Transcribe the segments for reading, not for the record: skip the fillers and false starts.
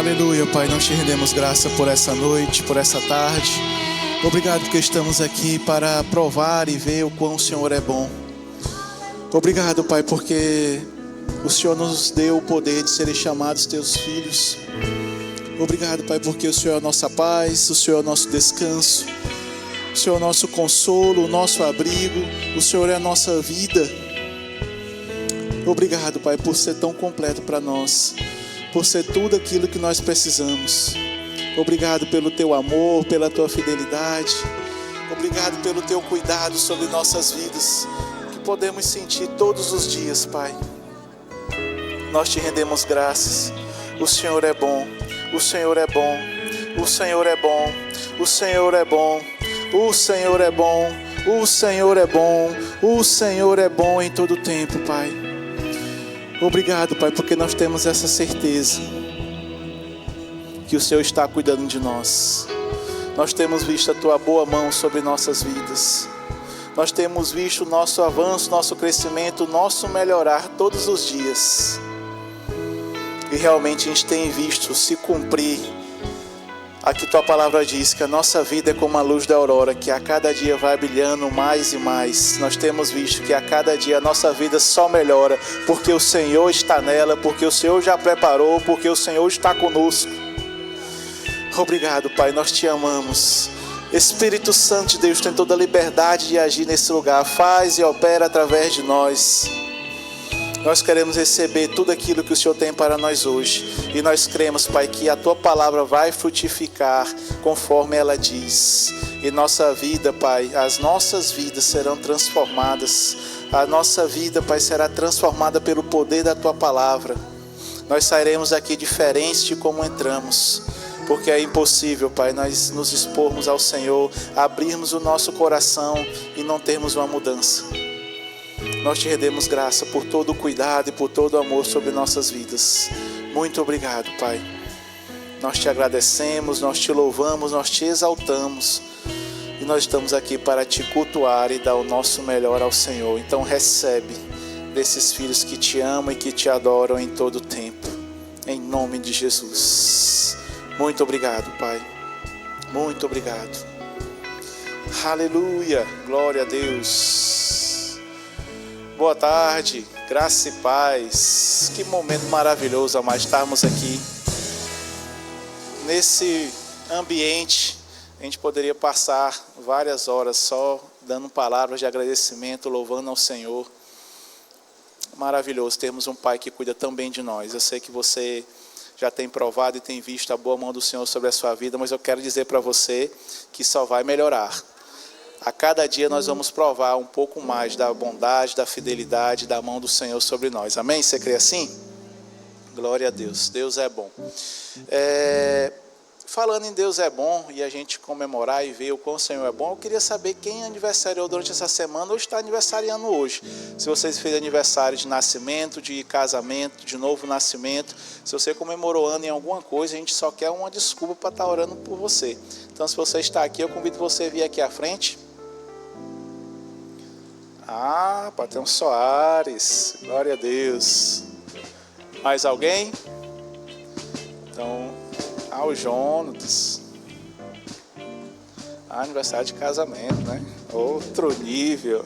Aleluia, Pai, nós te rendemos graça por essa noite, por essa tarde. Obrigado porque estamos aqui para provar e ver o quão o Senhor é bom. Obrigado, Pai, porque o Senhor nos deu o poder de serem chamados teus filhos. Obrigado, Pai, porque o Senhor é a nossa paz, o Senhor é o nosso descanso, o Senhor é o nosso consolo, o nosso abrigo, o Senhor é a nossa vida. Obrigado, Pai, por ser tão completo para nós, por ser tudo aquilo que nós precisamos. Obrigado pelo teu amor, pela tua fidelidade. Obrigado pelo teu cuidado sobre nossas vidas, que podemos sentir todos os dias, Pai. Nós te rendemos graças. O Senhor é bom, o Senhor é bom, o Senhor é bom, o Senhor é bom, o Senhor é bom, o Senhor é bom, o Senhor é bom em todo tempo, Pai. Obrigado, Pai, porque nós temos essa certeza que o Senhor está cuidando de nós. Nós temos visto a tua boa mão sobre nossas vidas. Nós temos visto o nosso avanço, nosso crescimento, o nosso melhorar todos os dias. E realmente a gente tem visto se cumprir aqui tua palavra diz, que a nossa vida é como a luz da aurora, que a cada dia vai brilhando mais e mais. Nós temos visto que a cada dia a nossa vida só melhora, porque o Senhor está nela, porque o Senhor já preparou, porque o Senhor está conosco. Obrigado, Pai, nós te amamos. Espírito Santo de Deus tem toda a liberdade de agir nesse lugar. Faz e opera através de nós. Nós queremos receber tudo aquilo que o Senhor tem para nós hoje. E nós cremos, Pai, que a tua palavra vai frutificar conforme ela diz. E nossa vida, Pai, as nossas vidas serão transformadas. A nossa vida, Pai, será transformada pelo poder da tua palavra. Nós sairemos aqui diferentes de como entramos. Porque é impossível, Pai, nós nos expormos ao Senhor, abrirmos o nosso coração e não termos uma mudança. Nós te rendemos graça por todo o cuidado e por todo o amor sobre nossas vidas. Muito obrigado, Pai. Nós te agradecemos, nós te louvamos, nós te exaltamos. E nós estamos aqui para te cultuar e dar o nosso melhor ao Senhor. Então recebe desses filhos que te amam e que te adoram em todo o tempo. Em nome de Jesus. Muito obrigado, Pai. Muito obrigado. Aleluia. Glória a Deus. Boa tarde, graça e paz. Que momento maravilhoso, amado, estarmos aqui nesse ambiente. A gente poderia passar várias horas só dando palavras de agradecimento, louvando ao Senhor. Maravilhoso termos um Pai que cuida tão bem de nós. Eu sei que você já tem provado e tem visto a boa mão do Senhor sobre a sua vida, mas eu quero dizer para você que só vai melhorar. A cada dia nós vamos provar um pouco mais da bondade, da fidelidade, da mão do Senhor sobre nós. Amém? Você crê assim? Glória a Deus. Deus é bom. Falando em Deus é bom e a gente comemorar e ver o quão o Senhor é bom, eu queria saber quem aniversariou durante essa semana ou está aniversariando hoje. Se você fez aniversário de nascimento, de casamento, de novo nascimento, se você comemorou ano em alguma coisa, a gente só quer uma desculpa para estar orando por você. Então, se você está aqui, eu convido você a vir aqui à frente. Patrão Soares, glória a Deus. Mais alguém? Então, o Jonas. Aniversário de casamento, né? Outro nível.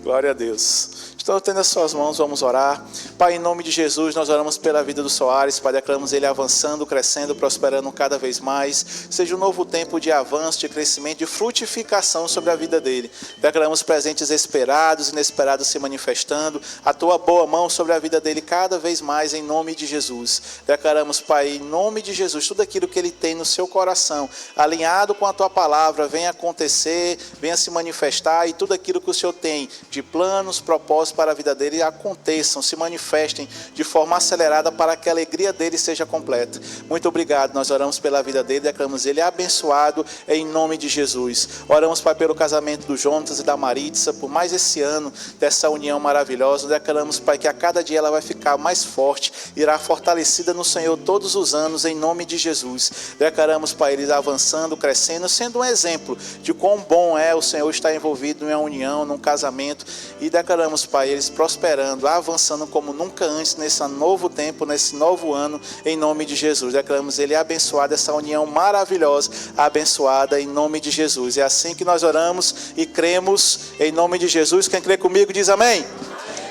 Glória a Deus. Estou tendo as suas mãos, vamos orar. Pai, em nome de Jesus, nós oramos pela vida do Soares, Pai, declaramos ele avançando, crescendo, prosperando cada vez mais. Seja um novo tempo de avanço, de crescimento, de frutificação sobre a vida dele. Declaramos presentes esperados, inesperados se manifestando, a tua boa mão sobre a vida dele cada vez mais, em nome de Jesus. Declaramos, Pai, em nome de Jesus, tudo aquilo que ele tem no seu coração, alinhado com a tua palavra, venha acontecer, venha se manifestar, e tudo aquilo que o Senhor tem de planos, propósitos para a vida dele aconteçam, se manifestem de forma acelerada para que a alegria dele seja completa. Muito obrigado, nós oramos pela vida dele, declaramos ele abençoado em nome de Jesus. Oramos, Pai, pelo casamento do Jonas e da Maritza, por mais esse ano dessa união maravilhosa. Declaramos, Pai, que a cada dia ela vai ficar mais forte, irá fortalecida no Senhor todos os anos em nome de Jesus. Declaramos, Pai, eles avançando, crescendo, sendo um exemplo de quão bom é o Senhor estar envolvido em uma união, num casamento, e declaramos, Pai, eles prosperando, avançando como nunca antes nesse novo tempo, nesse novo ano, em nome de Jesus. Declaramos ele abençoado, essa união maravilhosa, abençoada em nome de Jesus. É assim que nós oramos e cremos em nome de Jesus. Quem crê comigo diz amém.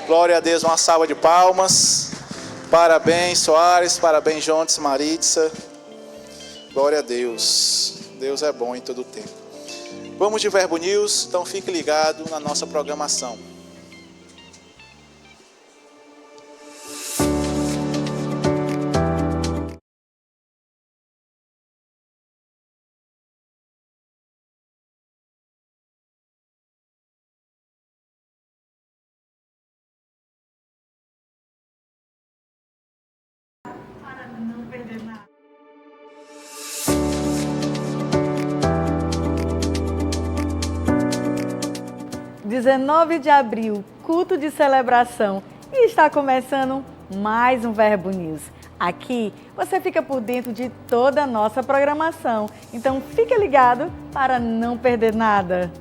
Glória a Deus, uma salva de palmas. Parabéns, Soares, parabéns, Jontes, Maritza. Glória a Deus. Deus é bom em todo o tempo. Vamos de Verbo News, então fique ligado na nossa programação. Não perder nada. 19 de abril, culto de celebração, e está começando mais um Verbo News. Aqui você fica por dentro de toda a nossa programação, então fique ligado para não perder nada.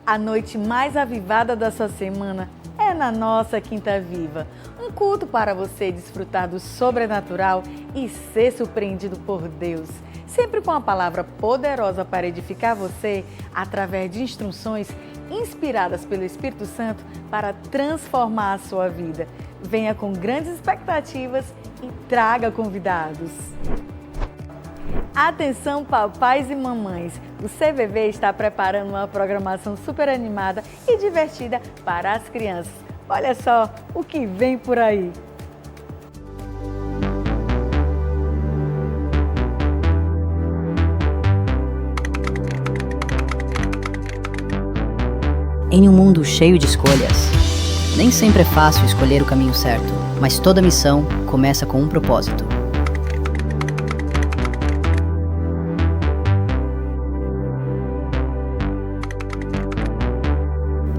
A noite mais avivada da sua semana é na nossa Quinta Viva. Um culto para você desfrutar do sobrenatural e ser surpreendido por Deus. Sempre com a palavra poderosa para edificar você através de instruções inspiradas pelo Espírito Santo para transformar a sua vida. Venha com grandes expectativas e traga convidados. Atenção, papais e mamães! O CVV está preparando uma programação super animada e divertida para as crianças. Olha só o que vem por aí! Em um mundo cheio de escolhas, nem sempre é fácil escolher o caminho certo, mas toda missão começa com um propósito.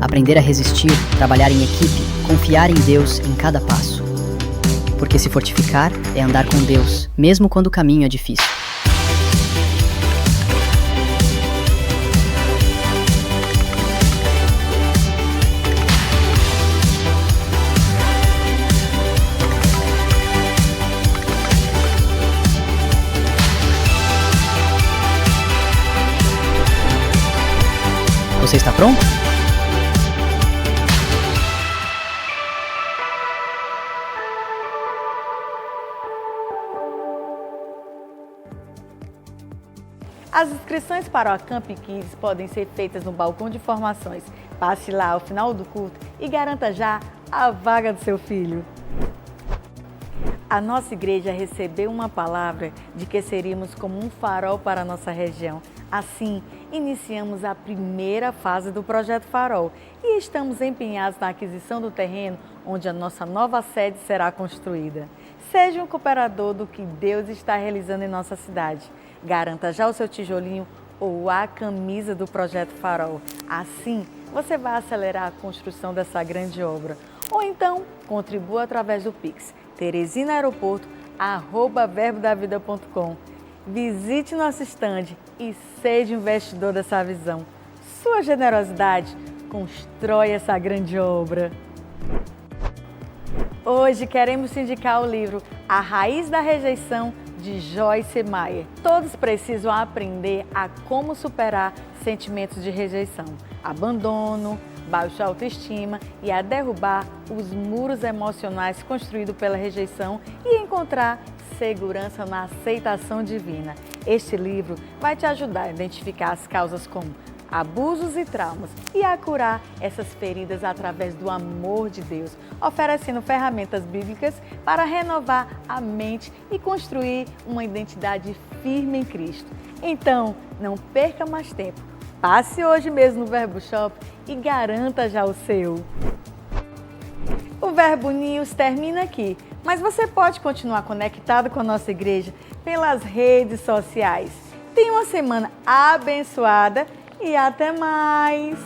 Aprender a resistir, trabalhar em equipe, confiar em Deus em cada passo. Porque se fortificar é andar com Deus, mesmo quando o caminho é difícil. Você está pronto? As inscrições para o Acamp Kids podem ser feitas no balcão de informações. Passe lá ao final do culto e garanta já a vaga do seu filho. A nossa igreja recebeu uma palavra de que seríamos como um farol para a nossa região. Assim, iniciamos a primeira fase do Projeto Farol e estamos empenhados na aquisição do terreno onde a nossa nova sede será construída. Seja um cooperador do que Deus está realizando em nossa cidade. Garanta já o seu tijolinho ou a camisa do Projeto Farol. Assim, você vai acelerar a construção dessa grande obra. Ou então, contribua através do Pix, teresinaeroporto@verbodavida.com. Visite nosso estande e seja investidor dessa visão. Sua generosidade constrói essa grande obra. Hoje queremos te indicar o livro A Raiz da Rejeição, de Joyce Meyer. Todos precisam aprender a como superar sentimentos de rejeição, abandono, baixa autoestima e a derrubar os muros emocionais construídos pela rejeição e encontrar segurança na aceitação divina. Este livro vai te ajudar a identificar as causas como abusos e traumas e a curar essas feridas através do amor de Deus, oferecendo ferramentas bíblicas para renovar a mente e construir uma identidade firme em Cristo. Então, não perca mais tempo. Passe hoje mesmo no Verbo Shop e garanta já o seu. O Verbo News termina aqui, mas você pode continuar conectado com a nossa igreja pelas redes sociais. Tenha uma semana abençoada e até mais!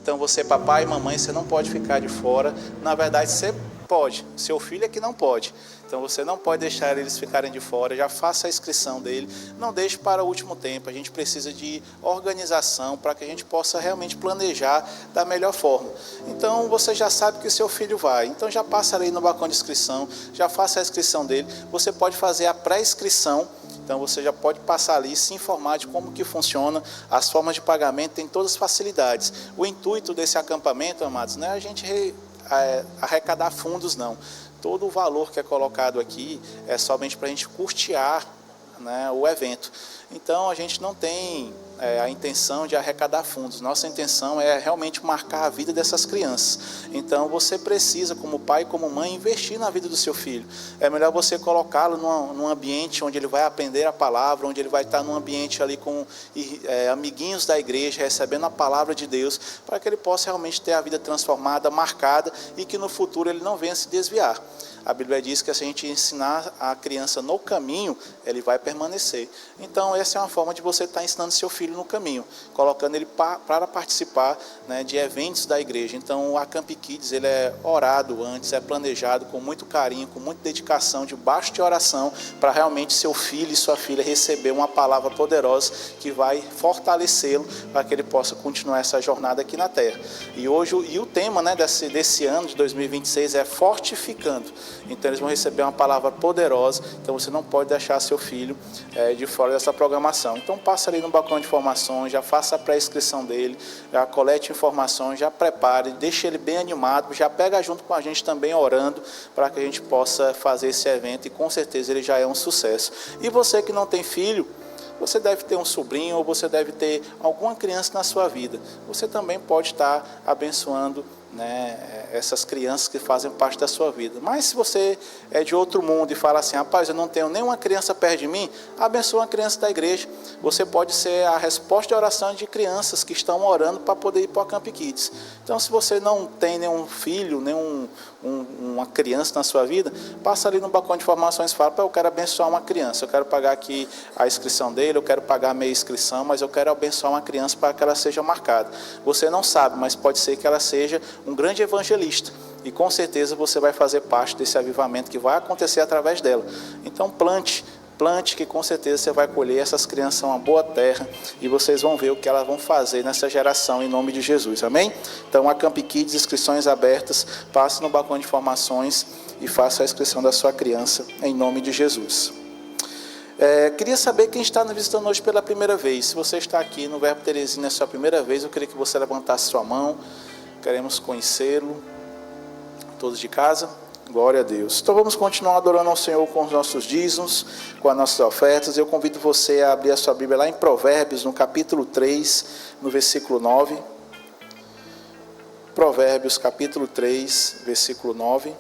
Então você, papai e mamãe, você não pode ficar de fora. Na verdade, você pode, seu filho é que não pode. Então você não pode deixar eles ficarem de fora, já faça a inscrição dele, não deixe para o último tempo. A gente precisa de organização para que a gente possa realmente planejar da melhor forma. Então você já sabe que o seu filho vai, então já passa ali no balcão de inscrição, já faça a inscrição dele. Você pode fazer a pré-inscrição, então você já pode passar ali e se informar de como que funciona, as formas de pagamento, tem todas as facilidades. O intuito desse acampamento, amados, não é a gente arrecadar fundos, não. Todo o valor que é colocado aqui é somente para a gente custear, né, o evento. Então a gente não tem a intenção de arrecadar fundos. Nossa intenção é realmente marcar a vida dessas crianças. Então você precisa, como pai e como mãe, investir na vida do seu filho. É melhor você colocá-lo num ambiente onde ele vai aprender a palavra, onde ele vai estar num ambiente ali com amiguinhos da igreja, recebendo a palavra de Deus, para que ele possa realmente ter a vida transformada, marcada, e que no futuro ele não venha se desviar. A Bíblia diz que se a gente ensinar a criança no caminho, ele vai permanecer. Então essa é uma forma de você estar ensinando seu filho no caminho, colocando ele para participar, né, de eventos da igreja. Então o Acamp Kids, ele é orado antes, é planejado com muito carinho, com muita dedicação, debaixo de oração, para realmente seu filho e sua filha receber uma palavra poderosa que vai fortalecê-lo para que ele possa continuar essa jornada aqui na terra. E o tema, né, desse ano de 2026 é fortificando. Então eles vão receber uma palavra poderosa. Então você não pode deixar seu filho de fora dessa programação. Então passa ali no balcão de informações, já faça a pré-inscrição dele, já colete informações, já prepare, deixe ele bem animado, já pega junto com a gente também orando, para que a gente possa fazer esse evento, e com certeza ele já é um sucesso. E você que não tem filho, você deve ter um sobrinho, ou você deve ter alguma criança na sua vida. Você também pode estar abençoando, né, essas crianças que fazem parte da sua vida. Mas se você é de outro mundo e fala assim, rapaz, eu não tenho nenhuma criança perto de mim, abençoa uma criança da igreja. Você pode ser a resposta de oração de crianças que estão orando para poder ir para o Acamp Kids. Então, se você não tem nenhum filho, uma criança na sua vida, passa ali no balcão de informações e fala, eu quero abençoar uma criança, eu quero pagar aqui a inscrição dele, eu quero pagar a meia inscrição, mas eu quero abençoar uma criança para que ela seja marcada. Você não sabe, mas pode ser que ela seja um grande evangelista, e com certeza você vai fazer parte desse avivamento que vai acontecer através dela. Então plante, que com certeza você vai colher. Essas crianças são uma boa terra, e vocês vão ver o que elas vão fazer nessa geração, em nome de Jesus, amém? Então, Acamp Kids, inscrições abertas, passe no balcão de informações e faça a inscrição da sua criança, em nome de Jesus. Queria saber quem está nos visitando hoje pela primeira vez. Se você está aqui no Verbo Teresina é a sua primeira vez, eu queria que você levantasse sua mão. Queremos conhecê-lo. Todos de casa? Glória a Deus. Então vamos continuar adorando ao Senhor com os nossos dízimos, com as nossas ofertas. Eu convido você a abrir a sua Bíblia lá em Provérbios, no capítulo 3, no versículo 9. Provérbios, capítulo 3, versículo 9.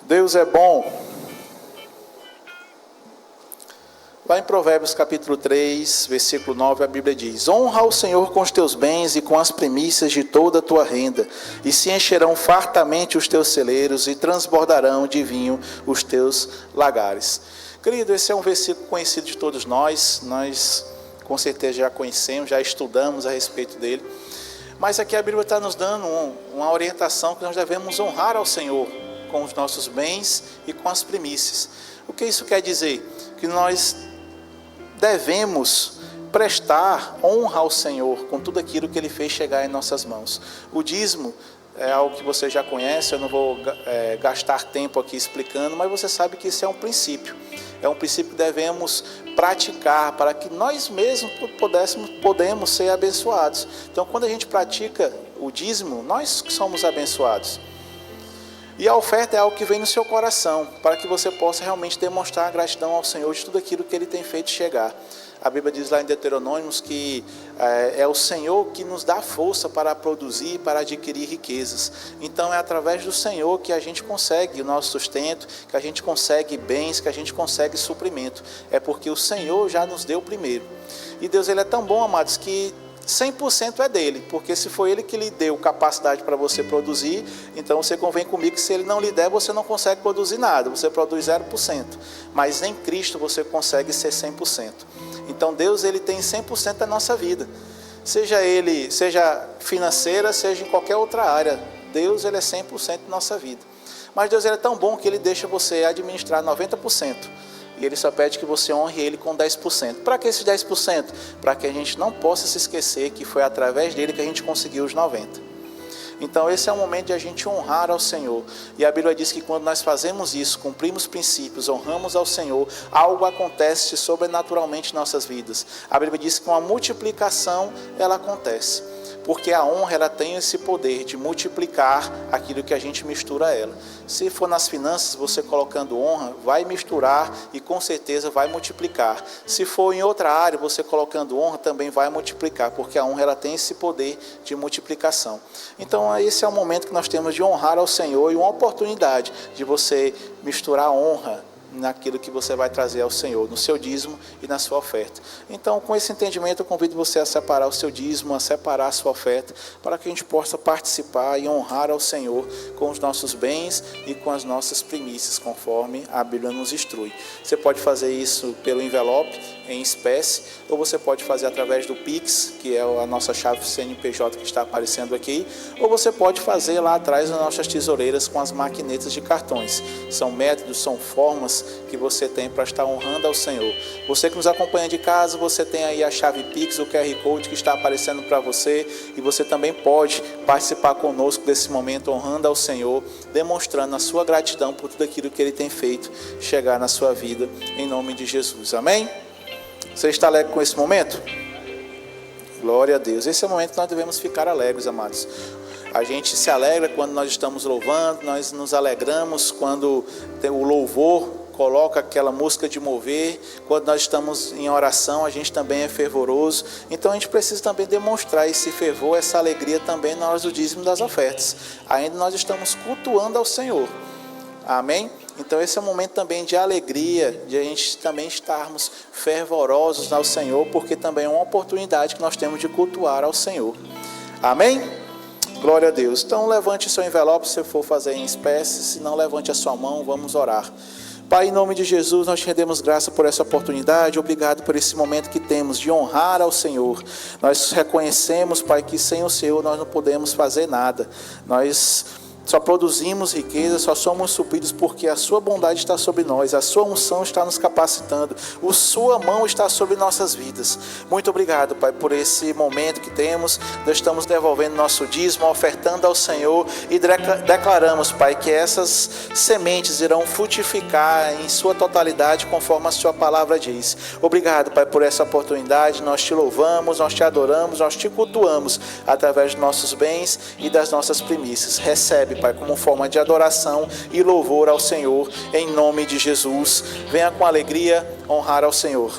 Deus é bom. Lá em Provérbios capítulo 3, versículo 9, a Bíblia diz: honra o Senhor com os teus bens e com as primícias de toda a tua renda, e se encherão fartamente os teus celeiros, e transbordarão de vinho os teus lagares. Querido, esse é um versículo conhecido de todos nós com certeza já conhecemos, já estudamos a respeito dele, mas aqui a Bíblia está nos dando uma orientação que nós devemos honrar ao Senhor com os nossos bens e com as primícias. O que isso quer dizer? Que nós devemos prestar honra ao Senhor com tudo aquilo que Ele fez chegar em nossas mãos. O dízimo é algo que você já conhece, eu não vou gastar tempo aqui explicando, mas você sabe que isso é um princípio. É um princípio que devemos praticar para que nós mesmos podemos ser abençoados. Então, quando a gente pratica o dízimo, nós somos abençoados. E a oferta é algo que vem no seu coração, para que você possa realmente demonstrar a gratidão ao Senhor de tudo aquilo que Ele tem feito chegar. A Bíblia diz lá em Deuteronômios que é o Senhor que nos dá força para produzir, para adquirir riquezas. Então é através do Senhor que a gente consegue o nosso sustento, que a gente consegue bens, que a gente consegue suprimento. É porque o Senhor já nos deu primeiro. E Deus, Ele é tão bom, amados, que 100% é dele, porque se foi ele que lhe deu capacidade para você produzir, então você convém comigo que se ele não lhe der, você não consegue produzir nada, você produz 0%, mas em Cristo você consegue ser 100%. Então Deus, ele tem 100% da nossa vida, seja financeira, seja em qualquer outra área. Deus, ele é 100% da nossa vida, mas Deus, ele é tão bom que ele deixa você administrar 90%. E ele só pede que você honre ele com 10%. Para que esses 10%? Para que a gente não possa se esquecer que foi através dele que a gente conseguiu os 90%. Então esse é o momento de a gente honrar ao Senhor. E a Bíblia diz que quando nós fazemos isso, cumprimos princípios, honramos ao Senhor, algo acontece sobrenaturalmente em nossas vidas. A Bíblia diz que uma multiplicação, ela acontece. Porque a honra, ela tem esse poder de multiplicar aquilo que a gente mistura a ela. Se for nas finanças, você colocando honra, vai misturar e com certeza vai multiplicar. Se for em outra área, você colocando honra, também vai multiplicar, porque a honra, ela tem esse poder de multiplicação. Então esse é o momento que nós temos de honrar ao Senhor, e uma oportunidade de você misturar honra naquilo que você vai trazer ao Senhor, no seu dízimo e na sua oferta. Então, com esse entendimento, eu convido você a separar o seu dízimo, a separar a sua oferta, para que a gente possa participar e honrar ao Senhor com os nossos bens e com as nossas primícias, conforme a Bíblia nos instrui. Você pode fazer isso pelo envelope, em espécie, ou você pode fazer através do Pix, que é a nossa chave CNPJ que está aparecendo aqui, ou você pode fazer lá atrás nas nossas tesoureiras com as maquinetas de cartões. São métodos, são formas que você tem para estar honrando ao Senhor. Você que nos acompanha de casa, você tem aí a chave Pix, o QR Code que está aparecendo para você, e você também pode participar conosco desse momento honrando ao Senhor, demonstrando a sua gratidão por tudo aquilo que Ele tem feito chegar na sua vida, em nome de Jesus. Amém? Você está alegre com esse momento? Glória a Deus. Esse é o momento que nós devemos ficar alegres, amados. A gente se alegra quando nós estamos louvando, nós nos alegramos quando tem o louvor coloca aquela música de mover. Quando nós estamos em oração, a gente também é fervoroso. Então a gente precisa também demonstrar esse fervor, essa alegria também na hora do dízimo das ofertas. Ainda nós estamos cultuando ao Senhor. Amém? Então esse é um momento também de alegria, de a gente também estarmos fervorosos ao Senhor, porque também é uma oportunidade que nós temos de cultuar ao Senhor. Amém? Glória a Deus. Então levante seu envelope se for fazer em espécie, se não, levante a sua mão, vamos orar. Pai, em nome de Jesus, nós te rendemos graça por essa oportunidade, obrigado por esse momento que temos de honrar ao Senhor. Nós reconhecemos, Pai, que sem o Senhor nós não podemos fazer nada. Nós só produzimos riqueza, só somos supridos porque a sua bondade está sobre nós, a sua unção está nos capacitando, a sua mão está sobre nossas vidas. Muito obrigado, Pai, por esse momento que temos. Nós estamos devolvendo nosso dízimo, ofertando ao Senhor e declaramos, Pai, que essas sementes irão frutificar em sua totalidade conforme a sua palavra diz. Obrigado, Pai, por essa oportunidade. Nós te louvamos, nós te adoramos, nós te cultuamos através dos nossos bens e das nossas primícias. Recebe, Pai, como forma de adoração e louvor ao Senhor, em nome de Jesus. Venha com alegria honrar ao Senhor.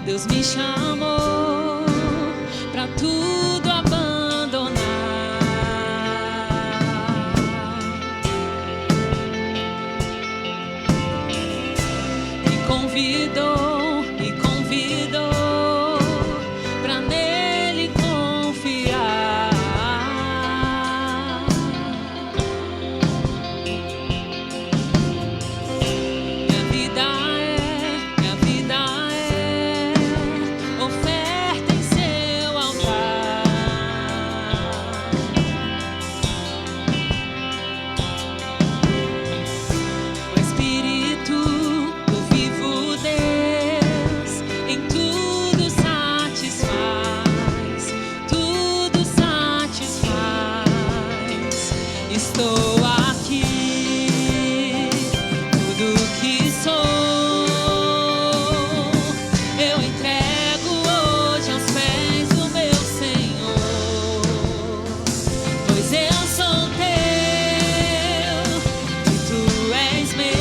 Deus me chamou pra tudo abandonar. Me convidou pra nele confiar. Minha vida é oferta. estou aqui. Tudo que sou, eu entrego hoje aos pés do meu Senhor. Pois eu sou teu e tu és meu.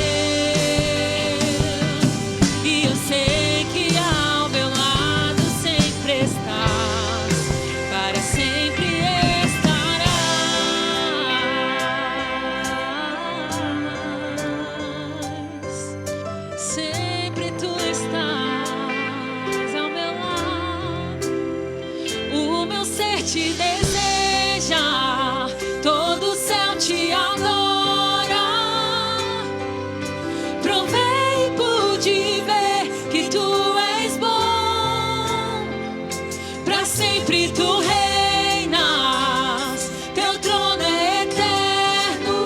E eu sei que ao meu lado sempre estás, para sempre estarás. Sempre tu estás ao meu lado. O meu ser te deseja, todo o céu te adora. Provei e pude ver que tu és bom. Pra sempre tu reinas, teu trono é eterno.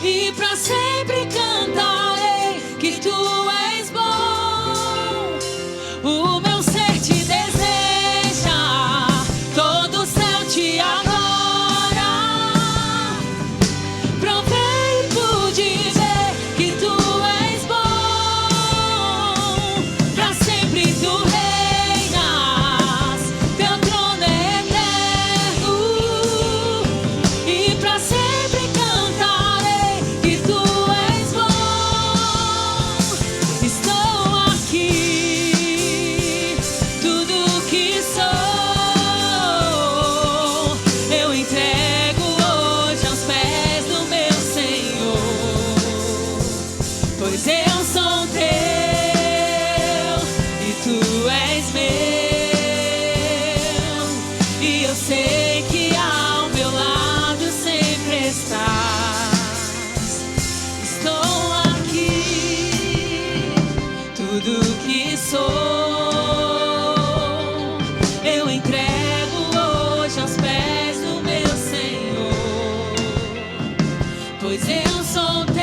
E pra sempre cantarei que tu és bom. O meu ser te deseja, todo o céu te adora. Provei e pude ver que tu és bom. Pra sempre tu reinas, teu trono é eterno. E pra sempre cantarei que tu és bom. Estou aqui, tudo que sou, eu entrego hoje aos pés do meu Senhor. Pois eu sou teu e tu és meu. E eu sei que ao meu lado sempre estás. Estou aqui, tudo que sou, eu entrego hoje aos pés do meu Senhor. Pois eu sou teu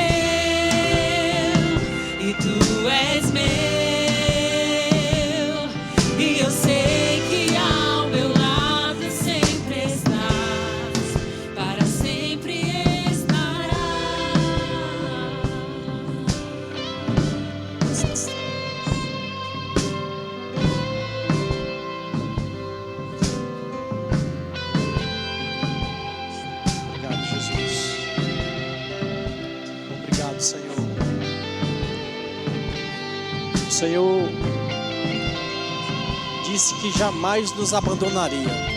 e tu és meu. E eu sei que ao meu lado sempre estás, para sempre estarás. Obrigado, Jesus. Obrigado, Senhor. O Senhor disse que jamais nos abandonaria.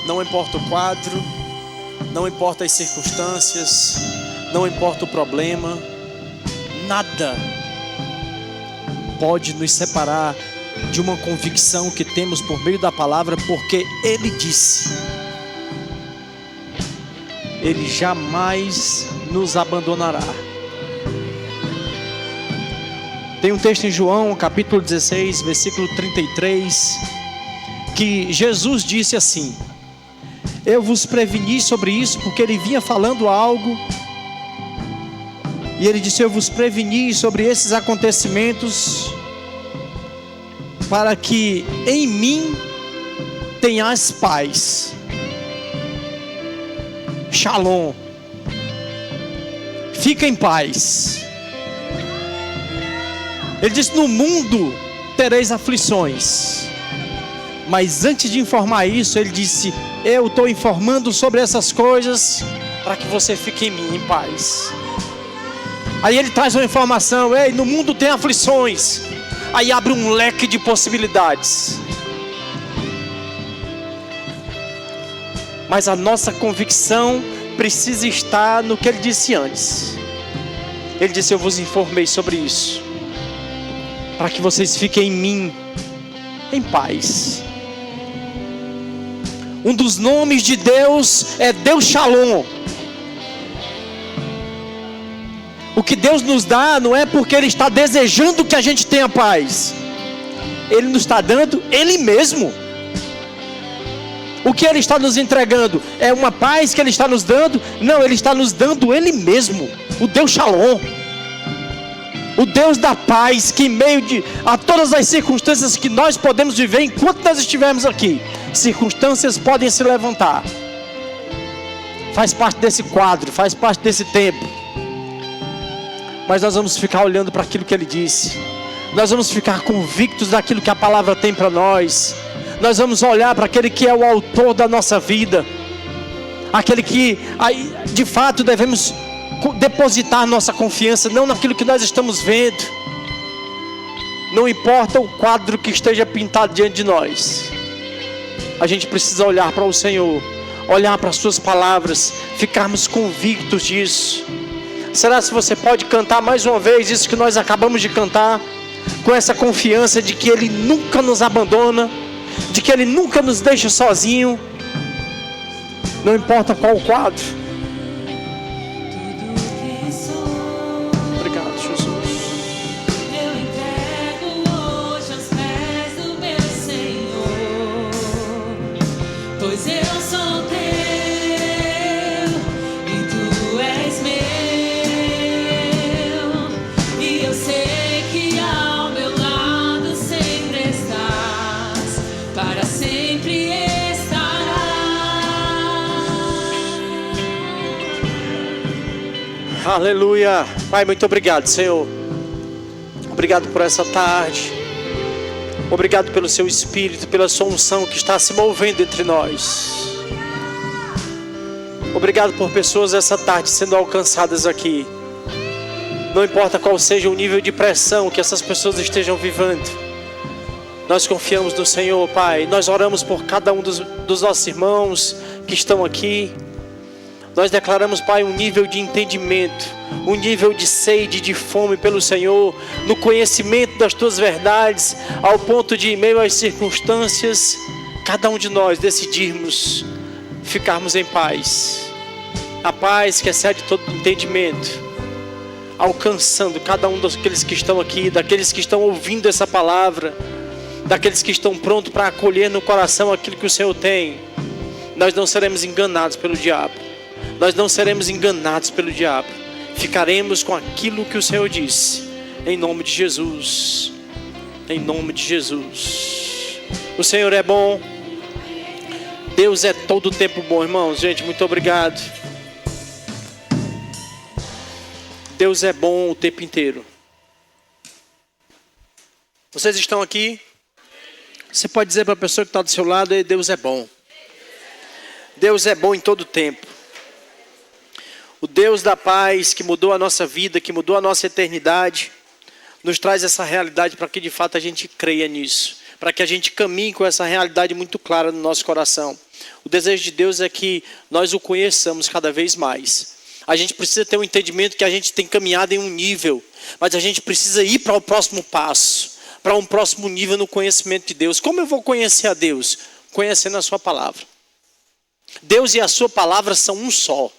Não importa o quadro, não importa as circunstâncias, não importa o problema, nada pode nos separar de uma convicção que temos por meio da palavra, porque Ele disse: Ele jamais nos abandonará. Tem um texto em João, capítulo 16, versículo 33, que Jesus disse assim: eu vos preveni sobre isso, porque ele vinha falando algo, e ele disse: eu vos preveni sobre esses acontecimentos, para que em mim tenhais paz. Shalom. Fica em paz. Ele disse: no mundo tereis aflições. Mas antes de informar isso, ele disse: eu estou informando sobre essas coisas para que você fique em mim, em paz. Aí ele traz uma informação: ei, no mundo tem aflições. Aí abre um leque de possibilidades. Mas a nossa convicção precisa estar no que ele disse antes. Ele disse: eu vos informei sobre isso, para que vocês fiquem em mim, em paz. Um dos nomes de Deus é Deus Shalom. O que Deus nos dá não é porque Ele está desejando que a gente tenha paz. Ele nos está dando Ele mesmo. O que Ele está nos entregando é uma paz que Ele está nos dando? Não, Ele está nos dando Ele mesmo. O Deus Shalom. O Deus da paz, que em meio a todas as circunstâncias que nós podemos viver enquanto nós estivermos aqui, circunstâncias podem se levantar, faz parte desse quadro, faz parte desse tempo. Mas nós vamos ficar olhando para aquilo que Ele disse. Nós vamos ficar convictos daquilo que a palavra tem para nós. Nós vamos olhar para aquele que é o autor da nossa vida. Aquele que, de fato, devemos depositar nossa confiança, não naquilo que nós estamos vendo. Não importa o quadro que esteja pintado diante de nós. A gente precisa olhar para o Senhor, olhar para as suas palavras, ficarmos convictos disso. Será se você pode cantar mais uma vez isso que nós acabamos de cantar, com essa confiança de que Ele nunca nos abandona, de que Ele nunca nos deixa sozinho, não importa qual o quadro. Obrigado, Jesus. Eu entrego hoje aos pés do meu Senhor, pois eu sou teu e tu és meu, e eu sei que ao meu lado sempre estás, para sempre estarás. Aleluia. Pai, muito obrigado, Senhor. Obrigado por essa tarde. Obrigado pelo seu Espírito, pela sua unção que está se movendo entre nós. Obrigado por pessoas essa tarde sendo alcançadas aqui. Não importa qual seja o nível de pressão que essas pessoas estejam vivendo, nós confiamos no Senhor, Pai. Nós oramos por cada um dos nossos irmãos que estão aqui. Nós declaramos, Pai, um nível de entendimento, um nível de sede, de fome pelo Senhor, no conhecimento das Tuas verdades, ao ponto de, em meio às circunstâncias, cada um de nós decidirmos ficarmos em paz. A paz que excede todo entendimento, alcançando cada um daqueles que estão aqui, daqueles que estão ouvindo essa palavra, daqueles que estão prontos para acolher no coração aquilo que o Senhor tem. Nós não seremos enganados pelo diabo. Nós não seremos enganados pelo diabo. Ficaremos com aquilo que o Senhor disse. Em nome de Jesus. Em nome de Jesus. O Senhor é bom. Deus é todo o tempo bom, irmãos. Gente, muito obrigado. Deus é bom o tempo inteiro. Vocês estão aqui? Você pode dizer para a pessoa que está do seu lado: Deus é bom. Deus é bom em todo o tempo. O Deus da paz que mudou a nossa vida, que mudou a nossa eternidade, nos traz essa realidade para que de fato a gente creia nisso, para que a gente caminhe com essa realidade muito clara no nosso coração. O desejo de Deus é que nós o conheçamos cada vez mais. A gente precisa ter um entendimento que a gente tem caminhado em um nível, mas a gente precisa ir para o próximo passo, para um próximo nível no conhecimento de Deus. Como eu vou conhecer a Deus? Conhecendo a sua palavra. Deus e a sua palavra são um só.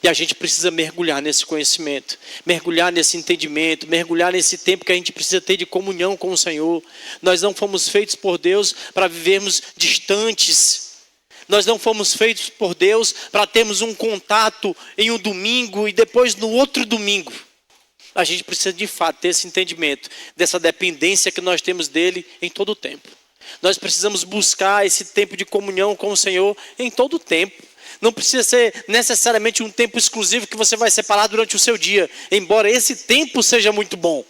E a gente precisa mergulhar nesse conhecimento, mergulhar nesse entendimento, mergulhar nesse tempo que a gente precisa ter de comunhão com o Senhor. Nós não fomos feitos por Deus para vivermos distantes. Nós não fomos feitos por Deus para termos um contato em um domingo e depois no outro domingo. A gente precisa de fato ter esse entendimento, dessa dependência que nós temos dele em todo o tempo. Nós precisamos buscar esse tempo de comunhão com o Senhor em todo o tempo. Não precisa ser necessariamente um tempo exclusivo que você vai separar durante o seu dia, embora esse tempo seja muito bom.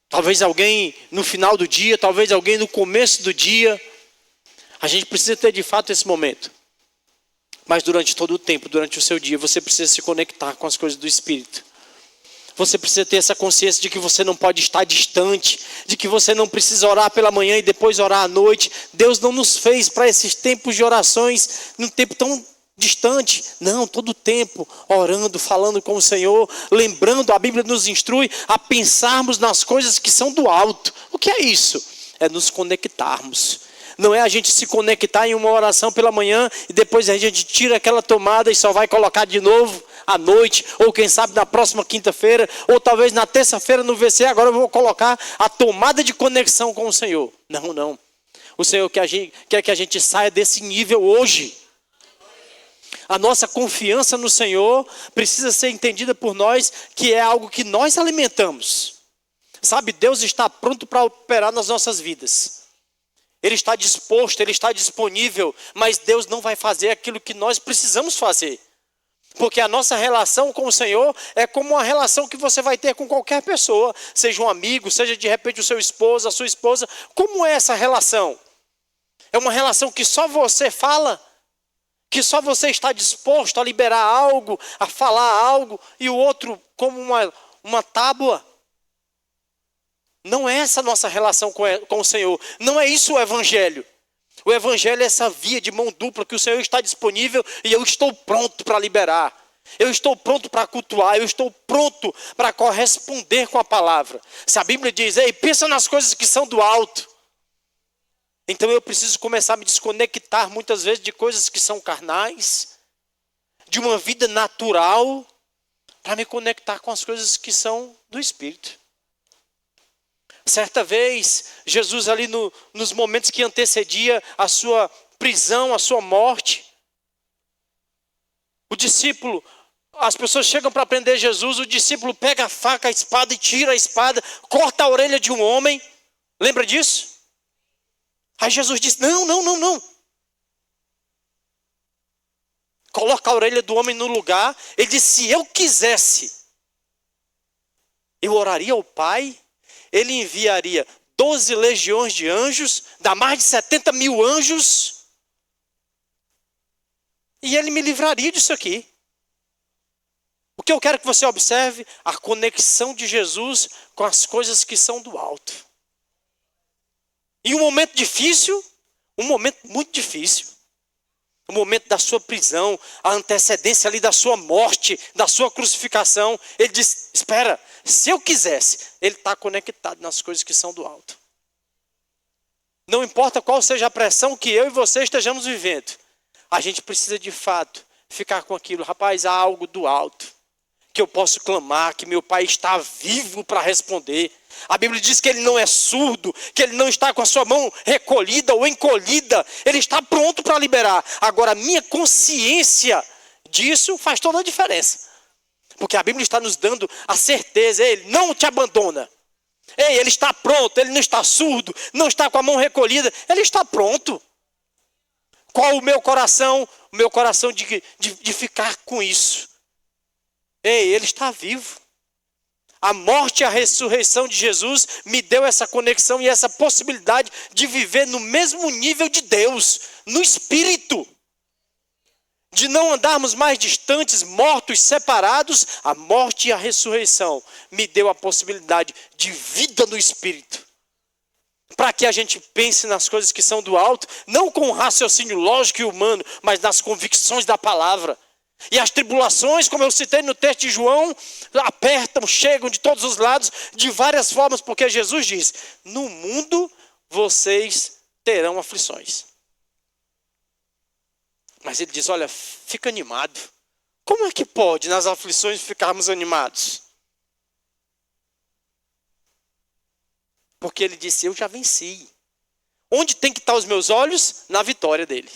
Talvez alguém no final do dia, talvez alguém no começo do dia. A gente precisa ter de fato esse momento. Mas durante todo o tempo, durante o seu dia, você precisa se conectar com as coisas do Espírito. Você precisa ter essa consciência de que você não pode estar distante, de que você não precisa orar pela manhã e depois orar à noite. Deus não nos fez para esses tempos de orações num tempo tão distante. Não, todo o tempo orando, falando com o Senhor, lembrando, a Bíblia nos instrui a pensarmos nas coisas que são do alto. O que é isso? É nos conectarmos. Não é a gente se conectar em uma oração pela manhã e depois a gente tira aquela tomada e só vai colocar de novo à noite, ou quem sabe na próxima quinta-feira, ou talvez na terça-feira no VC, agora eu vou colocar a tomada de conexão com o Senhor. Não, não. O Senhor quer que a gente saia desse nível hoje. A nossa confiança no Senhor precisa ser entendida por nós que é algo que nós alimentamos. Sabe, Deus está pronto para operar nas nossas vidas. Ele está disposto, Ele está disponível, mas Deus não vai fazer aquilo que nós precisamos fazer. Porque a nossa relação com o Senhor é como uma relação que você vai ter com qualquer pessoa, seja um amigo, seja de repente o seu esposo, a sua esposa. Como é essa relação? É uma relação que só você fala, que só você está disposto a liberar algo, a falar algo, e o outro como uma tábua. Não é essa a nossa relação com o Senhor. Não é isso o Evangelho. O Evangelho é essa via de mão dupla que o Senhor está disponível e eu estou pronto para liberar. Eu estou pronto para cultuar, eu estou pronto para corresponder com a palavra. Se a Bíblia diz, ei, pensa nas coisas que são do alto. Então eu preciso começar a me desconectar muitas vezes de coisas que são carnais, de uma vida natural, para me conectar com as coisas que são do Espírito. Certa vez, Jesus ali nos momentos que antecedia a sua prisão, a sua morte, o discípulo, as pessoas chegam para prender Jesus, o discípulo pega a faca, a espada e tira a espada, corta a orelha de um homem. Lembra disso? Aí Jesus disse, não. Coloca a orelha do homem no lugar. Ele disse, se eu quisesse, eu oraria ao Pai, Ele enviaria 12 legiões de anjos, dá mais de 70 mil anjos, e Ele me livraria disso aqui. O que eu quero que você observe, a conexão de Jesus com as coisas que são do alto. E um momento difícil, um momento muito difícil, o momento da sua prisão, a antecedência ali da sua morte, da sua crucificação, Ele diz, espera, se eu quisesse, Ele está conectado nas coisas que são do alto. Não importa qual seja a pressão que eu e você estejamos vivendo, a gente precisa de fato ficar com aquilo, rapaz, há algo do alto, que eu posso clamar, que meu Pai está vivo para responder. A Bíblia diz que Ele não é surdo, que Ele não está com a sua mão recolhida ou encolhida, Ele está pronto para liberar. Agora, a minha consciência disso faz toda a diferença. Porque a Bíblia está nos dando a certeza, Ele não te abandona. Ei, Ele está pronto, Ele não está surdo, não está com a mão recolhida, Ele está pronto. Qual o meu coração? O meu coração de ficar com isso. Ei, Ele está vivo. A morte e a ressurreição de Jesus me deu essa conexão e essa possibilidade de viver no mesmo nível de Deus, no Espírito. De não andarmos mais distantes, mortos, separados. A morte e a ressurreição me deu a possibilidade de vida no Espírito. Para que a gente pense nas coisas que são do alto, não com um raciocínio lógico e humano, mas nas convicções da palavra. E as tribulações, como eu citei no texto de João, apertam, chegam de todos os lados, de várias formas, porque Jesus diz, no mundo vocês terão aflições. Mas Ele diz, olha, fica animado. Como é que pode nas aflições ficarmos animados? Porque Ele disse, eu já venci. Onde tem que estar os meus olhos? Na vitória dEle.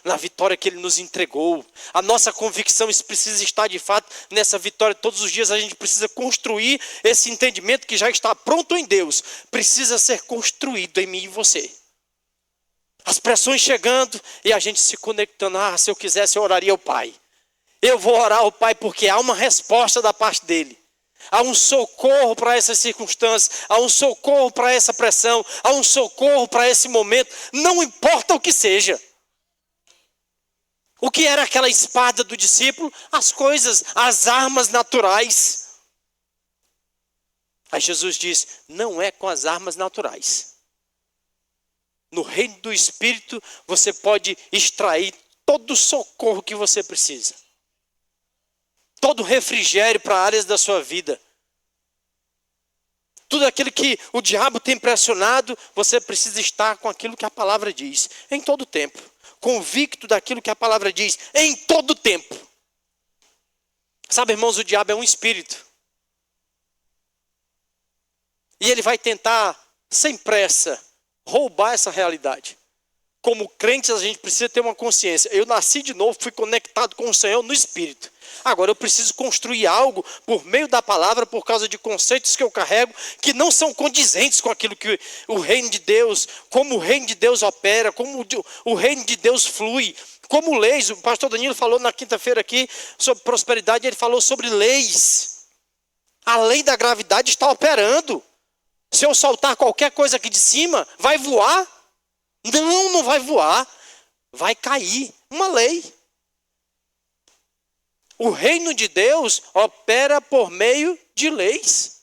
Na vitória que Ele nos entregou. A nossa convicção precisa estar de fato nessa vitória. Todos os dias a gente precisa construir esse entendimento que já está pronto em Deus. Precisa ser construído em mim e você. As pressões chegando e a gente se conectando. Se eu quisesse eu oraria ao Pai. Eu vou orar ao Pai porque há uma resposta da parte dEle. Há um socorro para essas circunstâncias. Há um socorro para essa pressão. Há um socorro para esse momento. Não importa o que seja. O que era aquela espada do discípulo? As coisas, as armas naturais. Aí Jesus diz, não é com as armas naturais. No reino do Espírito, você pode extrair todo o socorro que você precisa. Todo refrigério para áreas da sua vida. Tudo aquilo que o diabo tem pressionado, você precisa estar com aquilo que a palavra diz, em todo tempo. Convicto daquilo que a palavra diz, em todo tempo. Sabe, irmãos, o diabo é um espírito. E ele vai tentar, sem pressa, roubar essa realidade. como crentes, a gente precisa ter uma consciência. Eu nasci de novo, fui conectado com o Senhor no Espírito. Agora eu preciso construir algo por meio da palavra, por causa de conceitos que eu carrego, que não são condizentes com aquilo que o reino de Deus, como o reino de Deus opera, como o reino de Deus flui, como leis. O pastor Danilo falou na quinta-feira aqui sobre prosperidade, ele falou sobre leis. A lei da gravidade está operando. Se eu soltar qualquer coisa aqui de cima, vai voar? Não vai voar. Vai cair. Uma lei. O reino de Deus opera por meio de leis.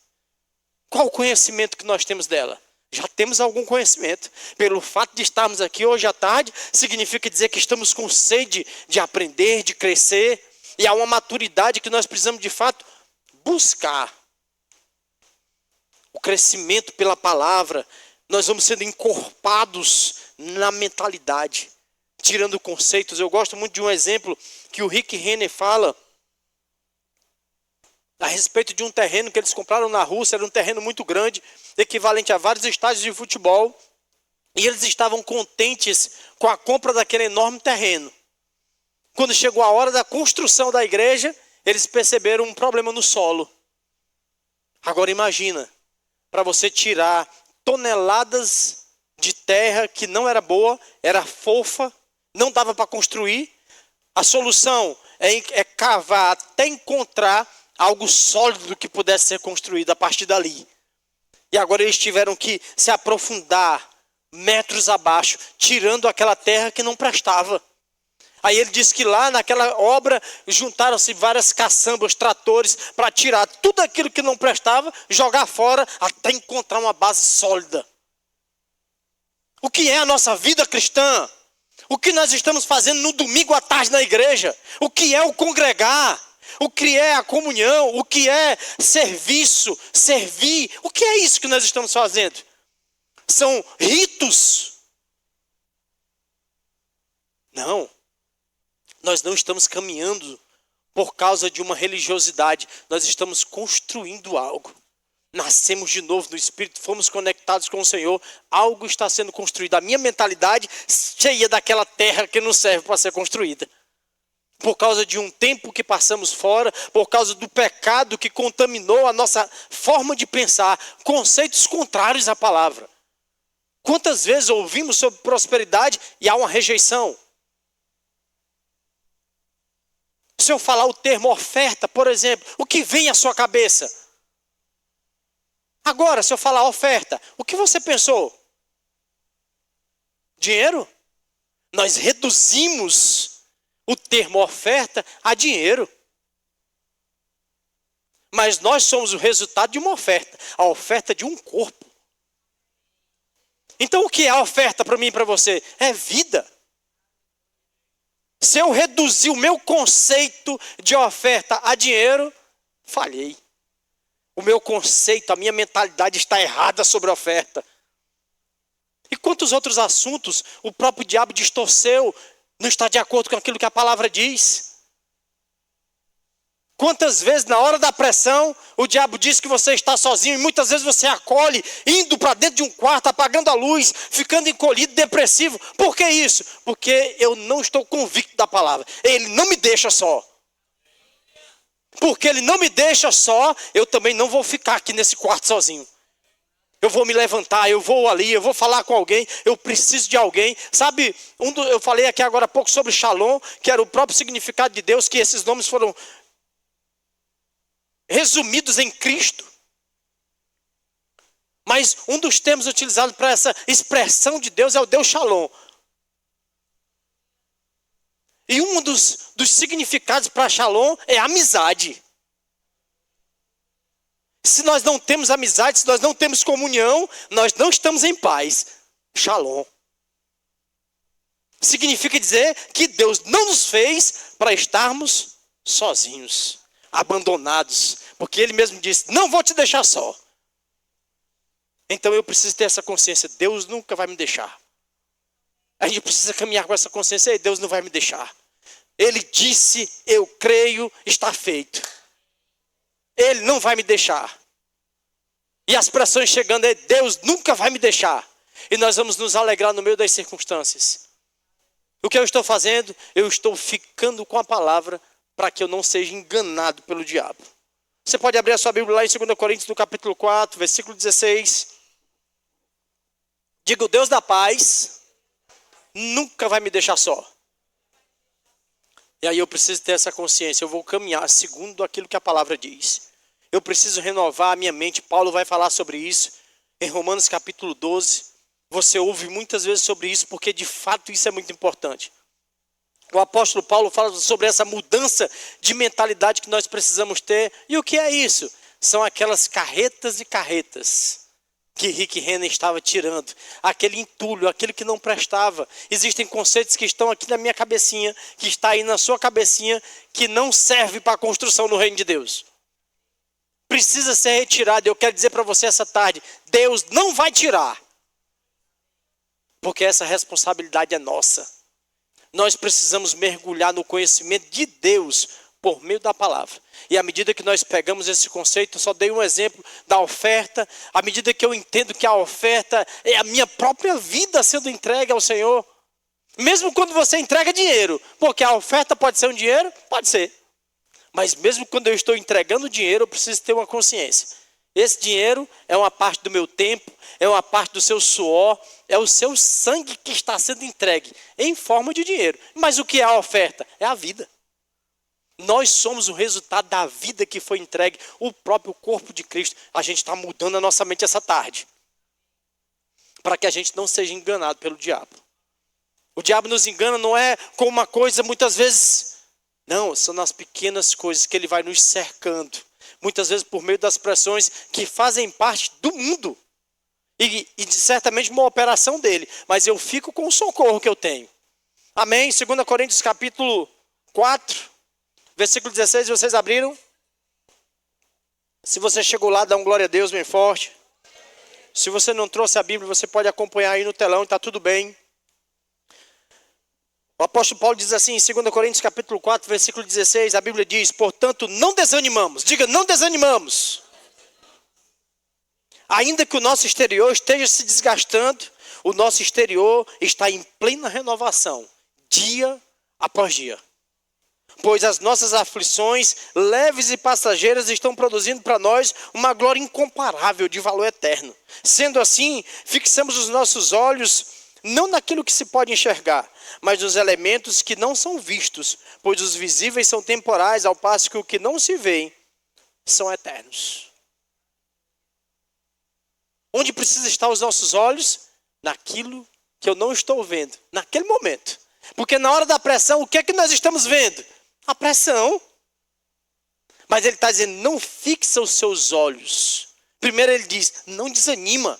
Qual o conhecimento que nós temos dela? Já temos algum conhecimento. Pelo fato de estarmos aqui hoje à tarde, significa dizer que estamos com sede de aprender, de crescer. E há uma maturidade que nós precisamos de fato buscar. O crescimento pela palavra, nós vamos sendo encorpados na mentalidade, tirando conceitos. Eu gosto muito de um exemplo que o Rick Renner fala a respeito de um terreno que eles compraram na Rússia. Era um terreno muito grande, equivalente a vários estádios de futebol, e eles estavam contentes com a compra daquele enorme terreno. Quando chegou a hora da construção da igreja, eles perceberam um problema no solo. Agora imagina, para você tirar toneladas de terra que não era boa, era fofa, não dava para construir. A solução é cavar até encontrar algo sólido que pudesse ser construído a partir dali. E agora eles tiveram que se aprofundar metros abaixo, tirando aquela terra que não prestava. Aí ele disse que lá naquela obra juntaram-se várias caçambas, tratores, para tirar tudo aquilo que não prestava, jogar fora até encontrar uma base sólida. O que é a nossa vida cristã? O que nós estamos fazendo no domingo à tarde na igreja? O que é o congregar? O que é a comunhão? O que é serviço, servir? O que é isso que nós estamos fazendo? São ritos? Não. Nós não estamos caminhando por causa de uma religiosidade. Nós estamos construindo algo. Nascemos de novo no Espírito, fomos conectados com o Senhor. Algo está sendo construído. A minha mentalidade cheia daquela terra que não serve para ser construída. Por causa de um tempo que passamos fora, por causa do pecado que contaminou a nossa forma de pensar, conceitos contrários à palavra. Quantas vezes ouvimos sobre prosperidade e há uma rejeição? Se eu falar o termo oferta, por exemplo, o que vem à sua cabeça? Agora, se eu falar oferta, o que você pensou? Dinheiro? Nós reduzimos o termo oferta a dinheiro. Mas nós somos o resultado de uma oferta. A oferta de um corpo. Então o que é a oferta para mim e para você? É vida. Se eu reduzir o meu conceito de oferta a dinheiro, falhei. O meu conceito, a minha mentalidade está errada sobre a oferta. E quantos outros assuntos o próprio diabo distorceu, não está de acordo com aquilo que a palavra diz? Quantas vezes na hora da pressão o diabo diz que você está sozinho e muitas vezes você acolhe, indo para dentro de um quarto, apagando a luz, ficando encolhido, depressivo. Por que isso? Porque eu não estou convicto da palavra. Ele não me deixa só. Porque ele não me deixa só, eu também não vou ficar aqui nesse quarto sozinho. Eu vou me levantar, eu vou ali, eu vou falar com alguém, eu preciso de alguém. Sabe, eu falei aqui agora há pouco sobre Shalom, que era o próprio significado de Deus, que esses nomes foram resumidos em Cristo. Mas um dos termos utilizados para essa expressão de Deus é o Deus Shalom. E um dos significados para Shalom é amizade. Se nós não temos amizade, se nós não temos comunhão, nós não estamos em paz. Shalom. Significa dizer que Deus não nos fez para estarmos sozinhos, abandonados. Porque Ele mesmo disse, não vou te deixar só. Então eu preciso ter essa consciência, Deus nunca vai me deixar. A gente precisa caminhar com essa consciência, e Deus não vai me deixar. Ele disse, eu creio, está feito. Ele não vai me deixar. E as pressões chegando, Deus nunca vai me deixar. E nós vamos nos alegrar no meio das circunstâncias. O que eu estou fazendo? Eu estou ficando com a palavra para que eu não seja enganado pelo diabo. Você pode abrir a sua Bíblia lá em 2 Coríntios, no capítulo 4, versículo 16. Diga: o Deus da paz nunca vai me deixar só. E aí eu preciso ter essa consciência. Eu vou caminhar segundo aquilo que a palavra diz. Eu preciso renovar a minha mente. Paulo vai falar sobre isso em Romanos capítulo 12. Você ouve muitas vezes sobre isso, porque de fato isso é muito importante. O apóstolo Paulo fala sobre essa mudança de mentalidade que nós precisamos ter. E o que é isso? São aquelas carretas e carretas que Rick Renner estava tirando. Aquele entulho, aquele que não prestava. Existem conceitos que estão aqui na minha cabecinha, que está aí na sua cabecinha, que não serve para a construção no reino de Deus. Precisa ser retirado. Eu quero dizer para você essa tarde, Deus não vai tirar. Porque essa responsabilidade é nossa. Nós precisamos mergulhar no conhecimento de Deus por meio da palavra. E à medida que nós pegamos esse conceito, eu só dei um exemplo da oferta. À medida que eu entendo que a oferta é a minha própria vida sendo entregue ao Senhor. Mesmo quando você entrega dinheiro. Porque a oferta pode ser um dinheiro? Pode ser. Mas mesmo quando eu estou entregando dinheiro, eu preciso ter uma consciência. Esse dinheiro é uma parte do meu tempo, é uma parte do seu suor, é o seu sangue que está sendo entregue em forma de dinheiro. Mas o que é a oferta? É a vida. Nós somos o resultado da vida que foi entregue, o próprio corpo de Cristo. A gente está mudando a nossa mente essa tarde, para que a gente não seja enganado pelo diabo. O diabo nos engana não é com uma coisa muitas vezes, não, são nas pequenas coisas que ele vai nos cercando. Muitas vezes por meio das pressões que fazem parte do mundo. E certamente uma operação dele. Mas eu fico com o socorro que eu tenho. Amém? 2 Coríntios capítulo 4, versículo 16, vocês abriram? Se você chegou lá, dá um glória a Deus bem forte. Se você não trouxe a Bíblia, você pode acompanhar aí no telão, está tudo bem. O apóstolo Paulo diz assim, em 2 Coríntios capítulo 4, versículo 16, a Bíblia diz: portanto, não desanimamos. Diga, não desanimamos. Ainda que o nosso exterior esteja se desgastando, o nosso exterior está em plena renovação, dia após dia. Pois as nossas aflições leves e passageiras estão produzindo para nós uma glória incomparável de valor eterno. Sendo assim, fixamos os nossos olhos não naquilo que se pode enxergar, mas nos elementos que não são vistos, pois os visíveis são temporais, ao passo que o que não se vê são eternos. Onde precisa estar os nossos olhos? Naquilo que eu não estou vendo, naquele momento. Porque na hora da pressão, o que é que nós estamos vendo? A pressão. Mas ele está dizendo, não fixa os seus olhos. Primeiro ele diz, não desanima.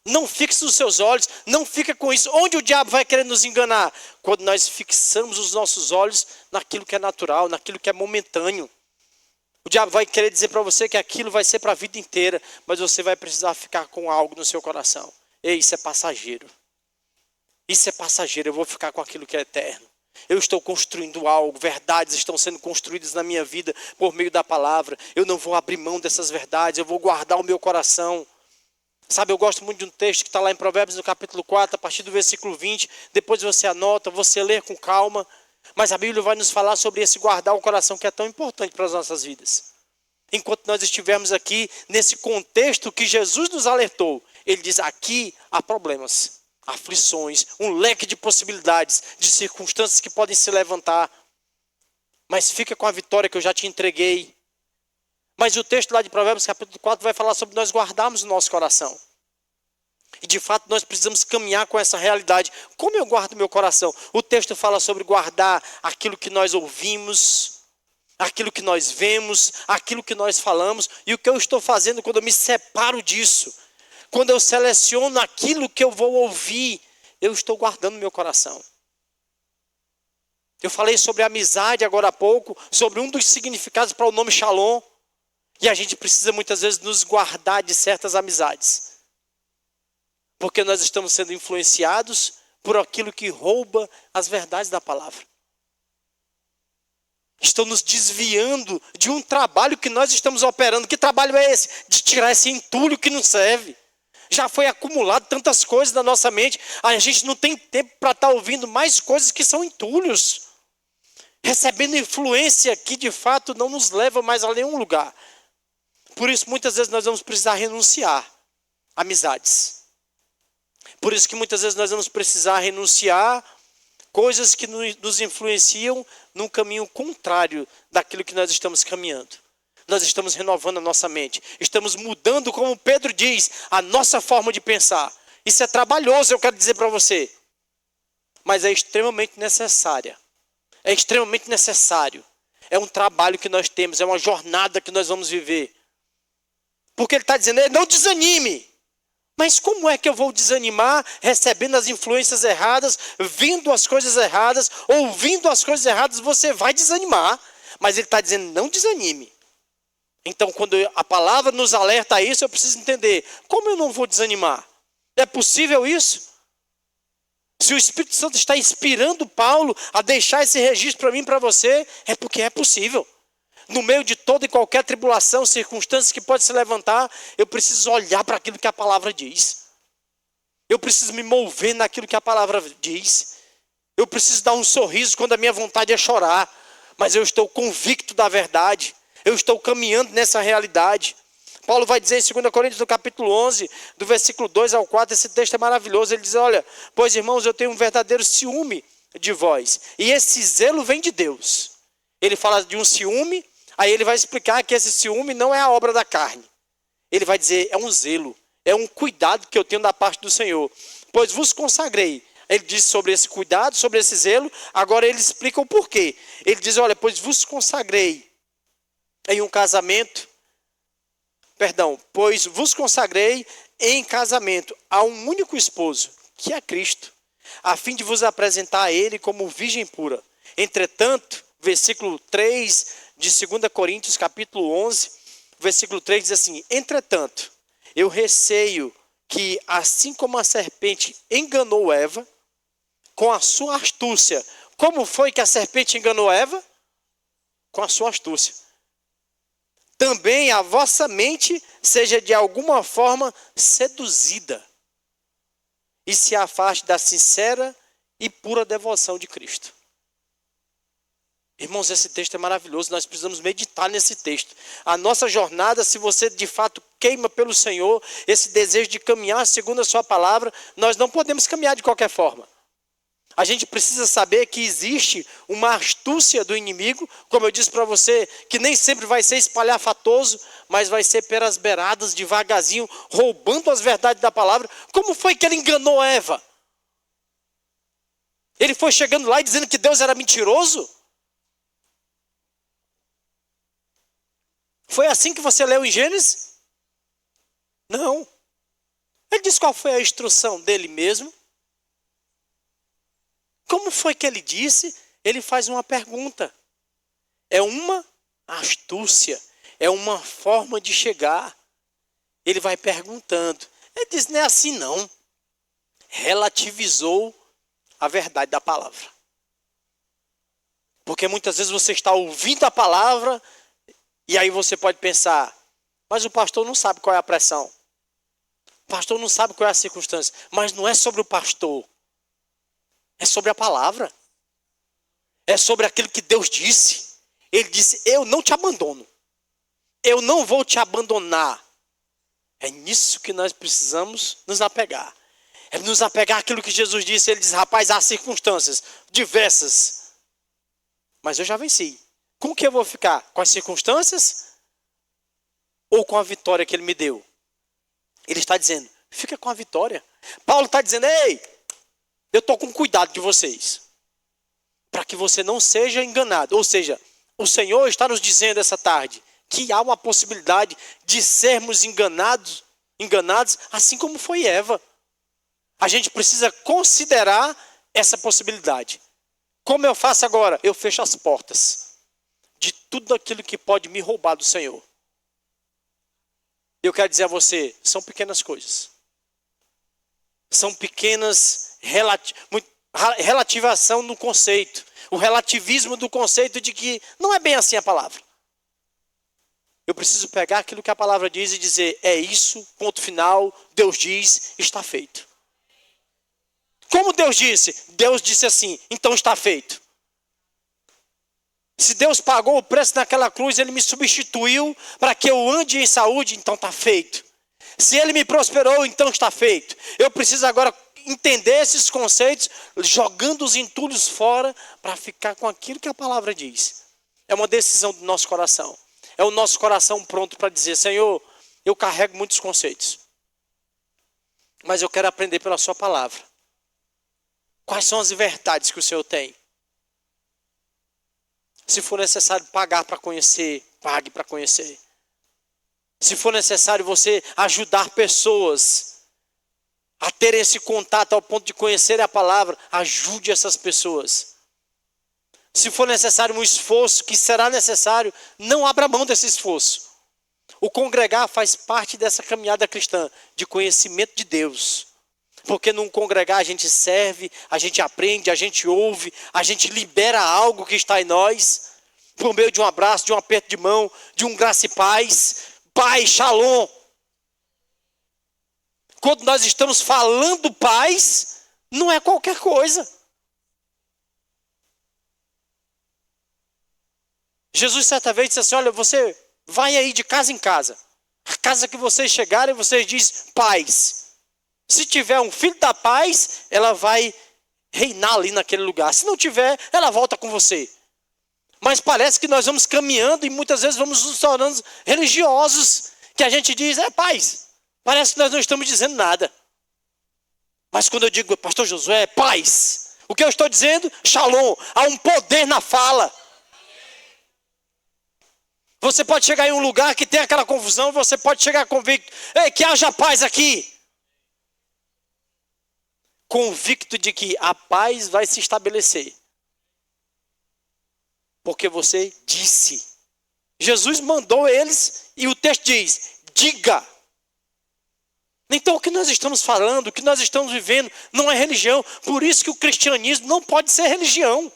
Não fixe os seus olhos, não fica com isso. Onde o diabo vai querer nos enganar? Quando nós fixamos os nossos olhos naquilo que é natural, naquilo que é momentâneo. O diabo vai querer dizer para você que aquilo vai ser para a vida inteira, mas você vai precisar ficar com algo no seu coração. Ei, isso é passageiro. Isso é passageiro, eu vou ficar com aquilo que é eterno. Eu estou construindo algo, verdades estão sendo construídas na minha vida por meio da palavra. Eu não vou abrir mão dessas verdades, eu vou guardar o meu coração. Sabe, eu gosto muito de um texto que está lá em Provérbios, no capítulo 4, a partir do versículo 20. Depois você anota, você lê com calma. Mas a Bíblia vai nos falar sobre esse guardar o coração que é tão importante para as nossas vidas. Enquanto nós estivermos aqui, nesse contexto que Jesus nos alertou, ele diz, aqui há problemas, aflições, um leque de possibilidades, de circunstâncias que podem se levantar. Mas fica com a vitória que eu já te entreguei. Mas o texto lá de Provérbios capítulo 4 vai falar sobre nós guardarmos o nosso coração. E de fato nós precisamos caminhar com essa realidade. Como eu guardo meu coração? O texto fala sobre guardar aquilo que nós ouvimos, aquilo que nós vemos, aquilo que nós falamos. E o que eu estou fazendo quando eu me separo disso? Quando eu seleciono aquilo que eu vou ouvir, eu estou guardando meu coração. Eu falei sobre amizade agora há pouco, sobre um dos significados para o nome Shalom. E a gente precisa muitas vezes nos guardar de certas amizades. Porque nós estamos sendo influenciados por aquilo que rouba as verdades da palavra. Estão nos desviando de um trabalho que nós estamos operando. Que trabalho é esse? De tirar esse entulho que não serve. Já foi acumulado tantas coisas na nossa mente. A gente não tem tempo para estar ouvindo mais coisas que são entulhos. Recebendo influência que de fato não nos leva mais a nenhum lugar. Por isso muitas vezes nós vamos precisar renunciar a amizades. Por isso que muitas vezes nós vamos precisar renunciar coisas que nos influenciam num caminho contrário daquilo que nós estamos caminhando. Nós estamos renovando a nossa mente. Estamos mudando, como Pedro diz, a nossa forma de pensar. Isso é trabalhoso, eu quero dizer para você. Mas é extremamente necessária. É extremamente necessário. É um trabalho que nós temos, é uma jornada que nós vamos viver. Porque ele está dizendo, não desanime. Mas como é que eu vou desanimar recebendo as influências erradas, vendo as coisas erradas, ouvindo as coisas erradas? Você vai desanimar. Mas ele está dizendo, não desanime. Então, quando a palavra nos alerta a isso, eu preciso entender, como eu não vou desanimar? É possível isso? Se o Espírito Santo está inspirando Paulo a deixar esse registro para mim e para você, é porque é possível. No meio de toda e qualquer tribulação, circunstâncias que pode se levantar, eu preciso olhar para aquilo que a palavra diz. Eu preciso me mover naquilo que a palavra diz. Eu preciso dar um sorriso quando a minha vontade é chorar. Mas eu estou convicto da verdade. Eu estou caminhando nessa realidade. Paulo vai dizer em 2 Coríntios, no capítulo 11, do versículo 2 ao 4, esse texto é maravilhoso. Ele diz, olha, pois irmãos, eu tenho um verdadeiro ciúme de vós. E esse zelo vem de Deus. Ele fala de um ciúme, aí ele vai explicar que esse ciúme não é a obra da carne. Ele vai dizer, é um zelo, é um cuidado que eu tenho da parte do Senhor. Pois vos consagrei. Ele diz sobre esse cuidado, sobre esse zelo. Agora ele explica o porquê. Ele diz, olha, pois vos consagrei em um casamento. Pois vos consagrei em casamento a um único esposo, que é Cristo, a fim de vos apresentar a ele como virgem pura. Entretanto, versículo 3 de 2 Coríntios, capítulo 11, versículo 3 diz assim, entretanto, eu receio que, assim como a serpente enganou Eva, com a sua astúcia. Como foi que a serpente enganou Eva? Com a sua astúcia. Também a vossa mente seja de alguma forma seduzida e se afaste da sincera e pura devoção de Cristo. Irmãos, esse texto é maravilhoso, nós precisamos meditar nesse texto. A nossa jornada, se você de fato queima pelo Senhor, esse desejo de caminhar segundo a sua palavra, nós não podemos caminhar de qualquer forma. A gente precisa saber que existe uma astúcia do inimigo, como eu disse para você, que nem sempre vai ser espalhafatoso, mas vai ser pelas beiradas, devagarzinho, roubando as verdades da palavra. Como foi que ele enganou Eva? Ele foi chegando lá e dizendo que Deus era mentiroso? Foi assim que você leu em Gênesis? Não. Ele diz qual foi a instrução dele mesmo. Como foi que ele disse? Ele faz uma pergunta. É uma astúcia. É uma forma de chegar. Ele vai perguntando. Ele diz, não é assim não. Relativizou a verdade da palavra. Porque muitas vezes você está ouvindo a palavra e aí você pode pensar, mas o pastor não sabe qual é a pressão. O pastor não sabe qual é a circunstância. Mas não é sobre o pastor. É sobre a palavra. É sobre aquilo que Deus disse. Ele disse, eu não te abandono. Eu não vou te abandonar. É nisso que nós precisamos nos apegar. É nos apegar àquilo que Jesus disse. Ele diz, rapaz, há circunstâncias diversas. Mas eu já venci. Com que eu vou ficar? Com as circunstâncias? Ou com a vitória que ele me deu? Ele está dizendo, fica com a vitória. Paulo está dizendo, ei, eu estou com cuidado de vocês. Para que você não seja enganado. Ou seja, o Senhor está nos dizendo essa tarde que há uma possibilidade de sermos enganados assim como foi Eva. A gente precisa considerar essa possibilidade. Como eu faço agora? Eu fecho as portas de tudo aquilo que pode me roubar do Senhor. Eu quero dizer a você, são pequenas coisas. São pequenas relativação no conceito. O relativismo do conceito de que não é bem assim a palavra. Eu preciso pegar aquilo que a palavra diz e dizer, é isso, ponto final, Deus diz, está feito. Como Deus disse? Deus disse assim, então está feito. Se Deus pagou o preço naquela cruz, Ele me substituiu para que eu ande em saúde, então está feito. Se Ele me prosperou, então está feito. Eu preciso agora entender esses conceitos, jogando os entulhos fora, para ficar com aquilo que a palavra diz. É uma decisão do nosso coração. É o nosso coração pronto para dizer, Senhor, eu carrego muitos conceitos, mas eu quero aprender pela sua palavra. Quais são as verdades que o Senhor tem? Se for necessário pagar para conhecer, pague para conhecer. Se for necessário você ajudar pessoas a terem esse contato ao ponto de conhecer a palavra, ajude essas pessoas. Se for necessário um esforço, que será necessário, não abra mão desse esforço. O congregar faz parte dessa caminhada cristã, de conhecimento de Deus. Porque num congregar a gente serve, a gente aprende, a gente ouve, a gente libera algo que está em nós, por meio de um abraço, de um aperto de mão, de um graça e paz, paz, shalom. Quando nós estamos falando paz, não é qualquer coisa. Jesus certa vez disse assim, olha, você vai aí de casa em casa. A casa que vocês chegarem, vocês dizem paz. Se tiver um filho da paz, ela vai reinar ali naquele lugar. Se não tiver, ela volta com você. Mas parece que nós vamos caminhando e muitas vezes vamos nos tornando religiosos, que a gente diz, é paz. Parece que nós não estamos dizendo nada. Mas quando eu digo, pastor Josué, paz, o que eu estou dizendo? Shalom, há um poder na fala. Você pode chegar em um lugar que tem aquela confusão, você pode chegar convicto, ei, que haja paz aqui. Convicto de que a paz vai se estabelecer. Porque você disse. Jesus mandou eles e o texto diz, diga. Então o que nós estamos falando, o que nós estamos vivendo não é religião. Por isso que o cristianismo não pode ser religião.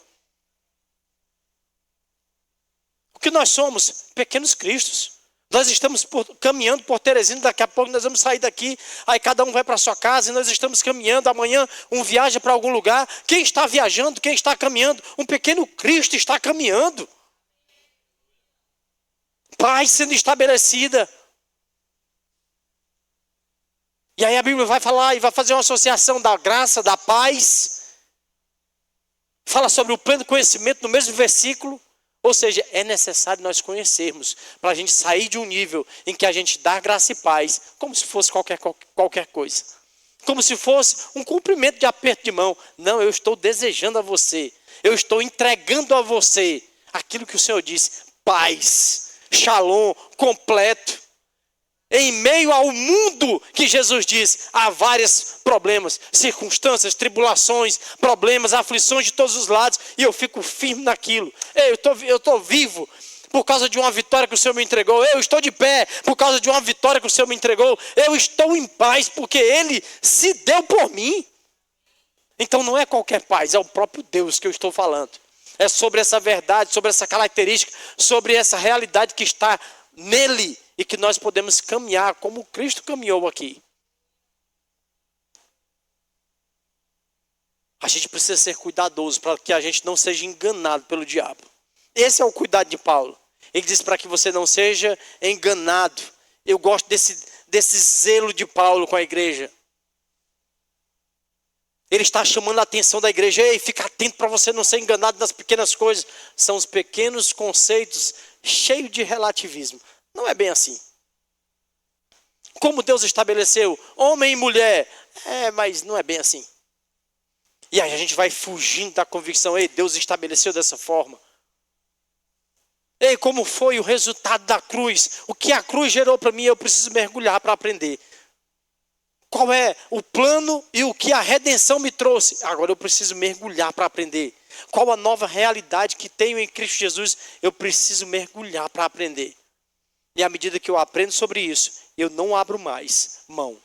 O que nós somos? Pequenos cristos. Nós estamos caminhando por Teresina, daqui a pouco nós vamos sair daqui, aí cada um vai para a sua casa e nós estamos caminhando, amanhã um viaja para algum lugar. Quem está viajando, quem está caminhando? Um pequeno Cristo está caminhando. Paz sendo estabelecida. E aí a Bíblia vai falar e vai fazer uma associação da graça, da paz. Fala sobre o pleno conhecimento no mesmo versículo. Ou seja, é necessário nós conhecermos para a gente sair de um nível em que a gente dá graça e paz, como se fosse qualquer coisa. Como se fosse um cumprimento de aperto de mão. Não, eu estou desejando a você. Eu estou entregando a você aquilo que o Senhor disse. Paz, shalom, completo. Em meio ao mundo que Jesus diz, há vários problemas, circunstâncias, tribulações, problemas, aflições de todos os lados, e eu fico firme naquilo. Eu estou vivo por causa de uma vitória que o Senhor me entregou. Eu estou de pé por causa de uma vitória que o Senhor me entregou. Eu estou em paz porque Ele se deu por mim. Então não é qualquer paz, é o próprio Deus que eu estou falando. É sobre essa verdade, sobre essa característica, sobre essa realidade que está nele. E que nós podemos caminhar como Cristo caminhou aqui. A gente precisa ser cuidadoso para que a gente não seja enganado pelo diabo. Esse é o cuidado de Paulo. Ele diz para que você não seja enganado. Eu gosto desse zelo de Paulo com a igreja. Ele está chamando a atenção da igreja. Ei, fica atento para você não ser enganado nas pequenas coisas. São os pequenos conceitos cheios de relativismo. Não é bem assim. Como Deus estabeleceu homem e mulher. Mas não é bem assim. E aí a gente vai fugindo da convicção. Ei, Deus estabeleceu dessa forma. Ei, como foi o resultado da cruz? O que a cruz gerou para mim, eu preciso mergulhar para aprender. Qual é o plano e o que a redenção me trouxe? Agora eu preciso mergulhar para aprender. Qual a nova realidade que tenho em Cristo Jesus? Eu preciso mergulhar para aprender. E à medida que eu aprendo sobre isso, eu não abro mais mão.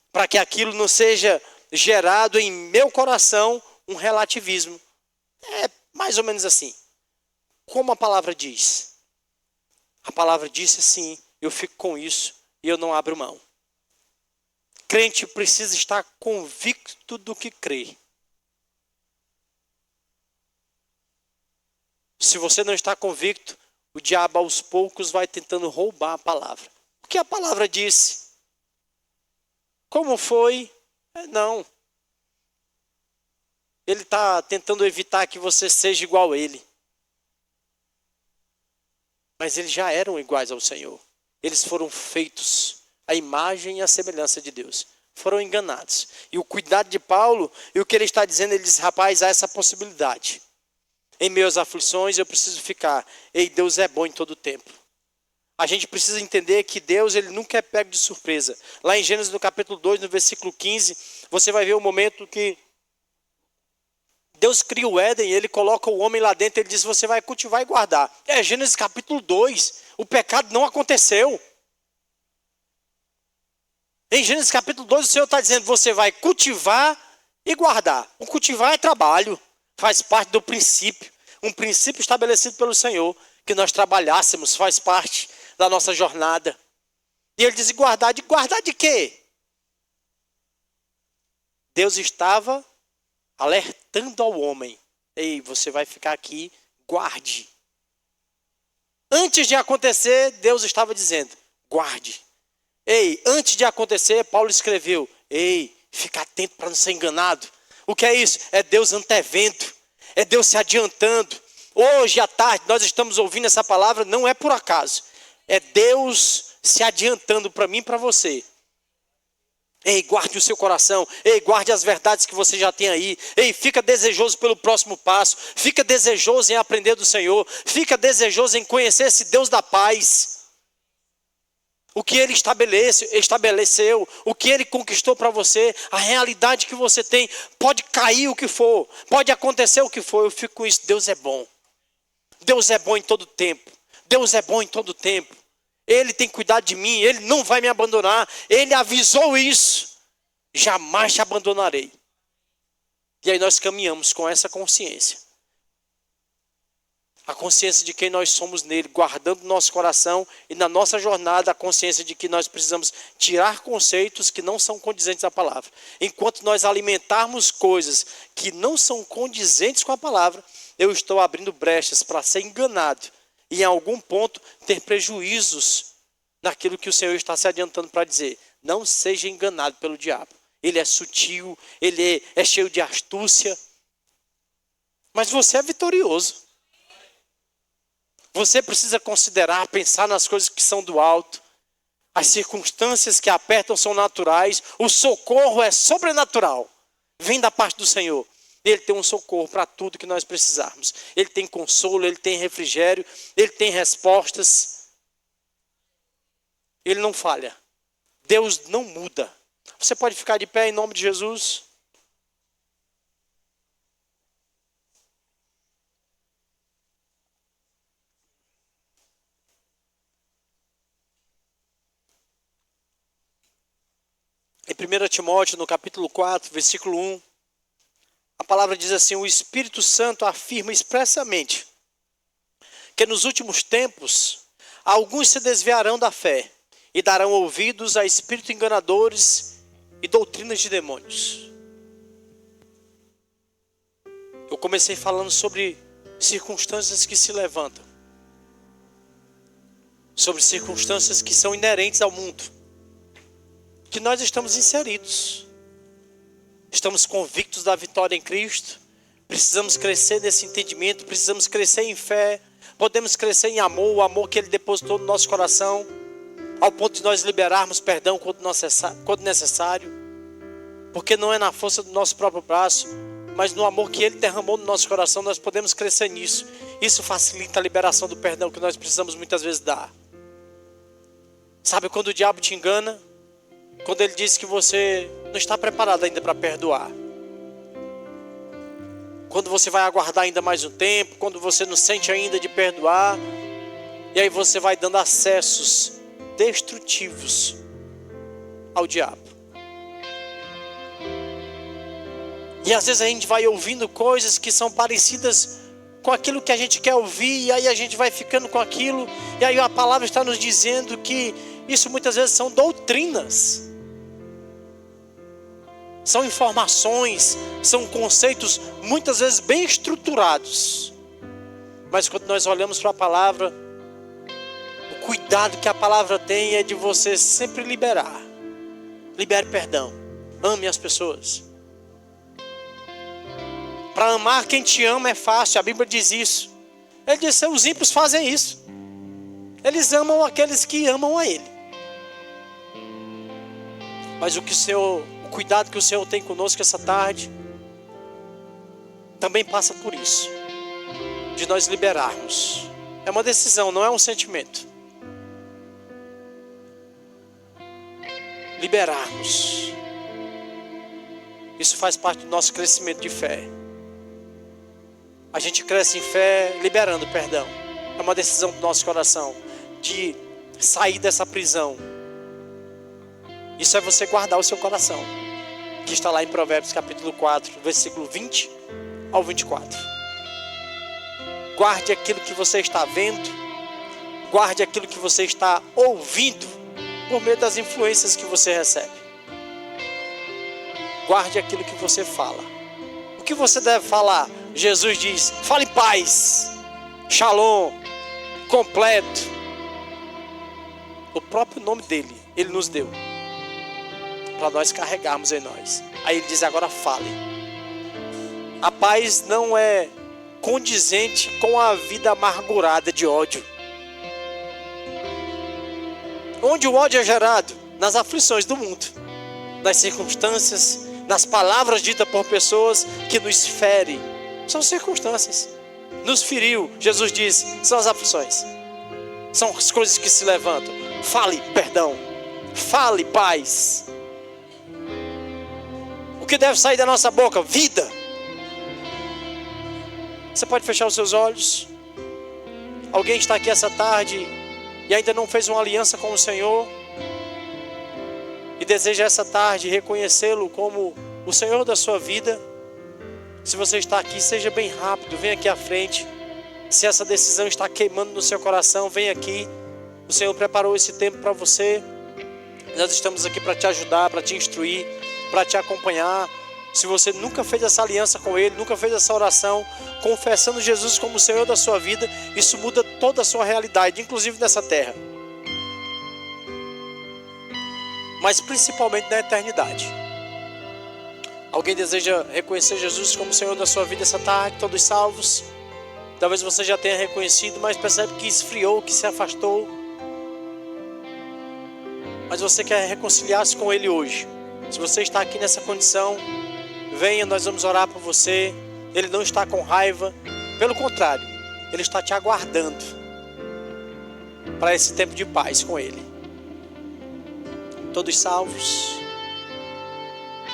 Para que aquilo não seja gerado em meu coração um relativismo. É mais ou menos assim. Como a palavra diz. A palavra disse assim, eu fico com isso e eu não abro mão. Crente precisa estar convicto do que crê. Se você não está convicto, o diabo aos poucos vai tentando roubar a palavra. O que a palavra disse? Como foi? Não. Ele está tentando evitar que você seja igual a ele. Mas eles já eram iguais ao Senhor. Eles foram feitos à imagem e à semelhança de Deus. Foram enganados. E o cuidado de Paulo, e o que ele está dizendo, ele diz, rapaz, há essa possibilidade. Em meio às aflições eu preciso ficar. Ei, Deus é bom em todo o tempo. A gente precisa entender que Deus, ele nunca é pego de surpresa. Lá em Gênesis no capítulo 2, no versículo 15, você vai ver o momento que Deus cria o Éden, ele coloca o homem lá dentro, ele diz, você vai cultivar e guardar. Gênesis capítulo 2, o pecado não aconteceu. Em Gênesis capítulo 2, o Senhor está dizendo, você vai cultivar e guardar. O cultivar é trabalho, faz parte do princípio. Um princípio estabelecido pelo Senhor, que nós trabalhássemos, faz parte da nossa jornada. E ele diz, guardar de quê? Deus estava alertando ao homem. Ei, você vai ficar aqui, guarde. Antes de acontecer, Deus estava dizendo, guarde. Ei, antes de acontecer, Paulo escreveu, ei, fica atento para não ser enganado. O que é isso? É Deus antevendo, é Deus se adiantando. Hoje à tarde nós estamos ouvindo essa palavra, não é por acaso. É Deus se adiantando para mim e para você. Ei, guarde o seu coração. Ei, guarde as verdades que você já tem aí. Ei, fica desejoso pelo próximo passo. Fica desejoso em aprender do Senhor. Fica desejoso em conhecer esse Deus da paz. O que Ele estabeleceu, o que Ele conquistou para você, a realidade que você tem. Pode cair o que for, pode acontecer o que for. Eu fico com isso. Deus é bom. Deus é bom em todo tempo. Deus é bom em todo tempo. Ele tem cuidado de mim, Ele não vai me abandonar. Ele avisou isso. Jamais te abandonarei. E aí nós caminhamos com essa consciência. A consciência de quem nós somos nele, guardando nosso coração e na nossa jornada a consciência de que nós precisamos tirar conceitos que não são condizentes à palavra. Enquanto nós alimentarmos coisas que não são condizentes com a palavra, eu estou abrindo brechas para ser enganado e em algum ponto ter prejuízos naquilo que o Senhor está se adiantando para dizer. Não seja enganado pelo diabo. Ele é sutil, ele é cheio de astúcia. Mas você é vitorioso. Você precisa considerar, pensar nas coisas que são do alto. As circunstâncias que apertam são naturais. O socorro é sobrenatural. Vem da parte do Senhor. Ele tem um socorro para tudo que nós precisarmos. Ele tem consolo, Ele tem refrigério, Ele tem respostas. Ele não falha. Deus não muda. Você pode ficar de pé em nome de Jesus? Em 1 Timóteo, no capítulo 4, versículo 1, a palavra diz assim, o Espírito Santo afirma expressamente que nos últimos tempos, alguns se desviarão da fé e darão ouvidos a espíritos enganadores e doutrinas de demônios. Eu comecei falando sobre circunstâncias que se levantam, sobre circunstâncias que são inerentes ao mundo, que nós estamos inseridos. Estamos convictos da vitória em Cristo. Precisamos crescer nesse entendimento. Precisamos crescer em fé. Podemos crescer em amor. O amor que Ele depositou no nosso coração. Ao ponto de nós liberarmos perdão quando necessário. Porque não é na força do nosso próprio braço, mas no amor que Ele derramou no nosso coração. Nós podemos crescer nisso. Isso facilita a liberação do perdão que nós precisamos muitas vezes dar. Sabe quando o diabo te engana? Quando ele diz que você não está preparado ainda para perdoar. Quando você vai aguardar ainda mais um tempo. Quando você não sente ainda de perdoar. E aí você vai dando acessos destrutivos ao diabo. E às vezes a gente vai ouvindo coisas que são parecidas com aquilo que a gente quer ouvir, e aí a gente vai ficando com aquilo, e aí a palavra está nos dizendo que isso muitas vezes são doutrinas, são informações, são conceitos muitas vezes bem estruturados, mas quando nós olhamos para a palavra, o cuidado que a palavra tem é de você sempre liberar. Libere perdão, ame as pessoas. Para amar quem te ama é fácil, a Bíblia diz isso. Ele diz que os ímpios fazem isso. Eles amam aqueles que amam a Ele. Mas o cuidado que o Senhor tem conosco essa tarde também passa por isso, de nós liberarmos. É uma decisão, não é um sentimento. Liberarmos. Isso faz parte do nosso crescimento de fé. A gente cresce em fé liberando perdão. É uma decisão do nosso coração de sair dessa prisão. Isso é você guardar o seu coração, que está lá em Provérbios capítulo 4, versículo 20 ao 24. Guarde aquilo que você está vendo, guarde aquilo que você está ouvindo, por meio das influências que você recebe. Guarde aquilo que você fala. O que você deve falar? Jesus diz, fale em paz, shalom, completo. O próprio nome dele, ele nos deu, para nós carregarmos em nós. Aí ele diz, agora fale. A paz não é condizente com a vida amargurada de ódio. Onde o ódio é gerado? Nas aflições do mundo, nas circunstâncias, nas palavras ditas por pessoas que nos ferem. São circunstâncias. Nos feriu, Jesus diz, são as aflições. São as coisas que se levantam. Fale perdão, fale paz. O que deve sair da nossa boca? Vida. Você pode fechar os seus olhos. Alguém está aqui essa tarde e ainda não fez uma aliança com o Senhor e deseja essa tarde reconhecê-lo como o Senhor da sua vida. Se você está aqui, seja bem rápido, venha aqui à frente. Se essa decisão está queimando no seu coração, venha aqui. O Senhor preparou esse tempo para você. Nós estamos aqui para te ajudar, para te instruir, para te acompanhar. Se você nunca fez essa aliança com Ele, nunca fez essa oração, confessando Jesus como o Senhor da sua vida, isso muda toda a sua realidade, inclusive nessa terra, mas principalmente na eternidade. Alguém deseja reconhecer Jesus como o Senhor da sua vida essa tarde? Todos salvos? Talvez você já tenha reconhecido, mas percebe que esfriou, que se afastou. Mas você quer reconciliar-se com Ele hoje. Se você está aqui nessa condição, venha, nós vamos orar por você. Ele não está com raiva, pelo contrário, Ele está te aguardando para esse tempo de paz com Ele. Todos salvos?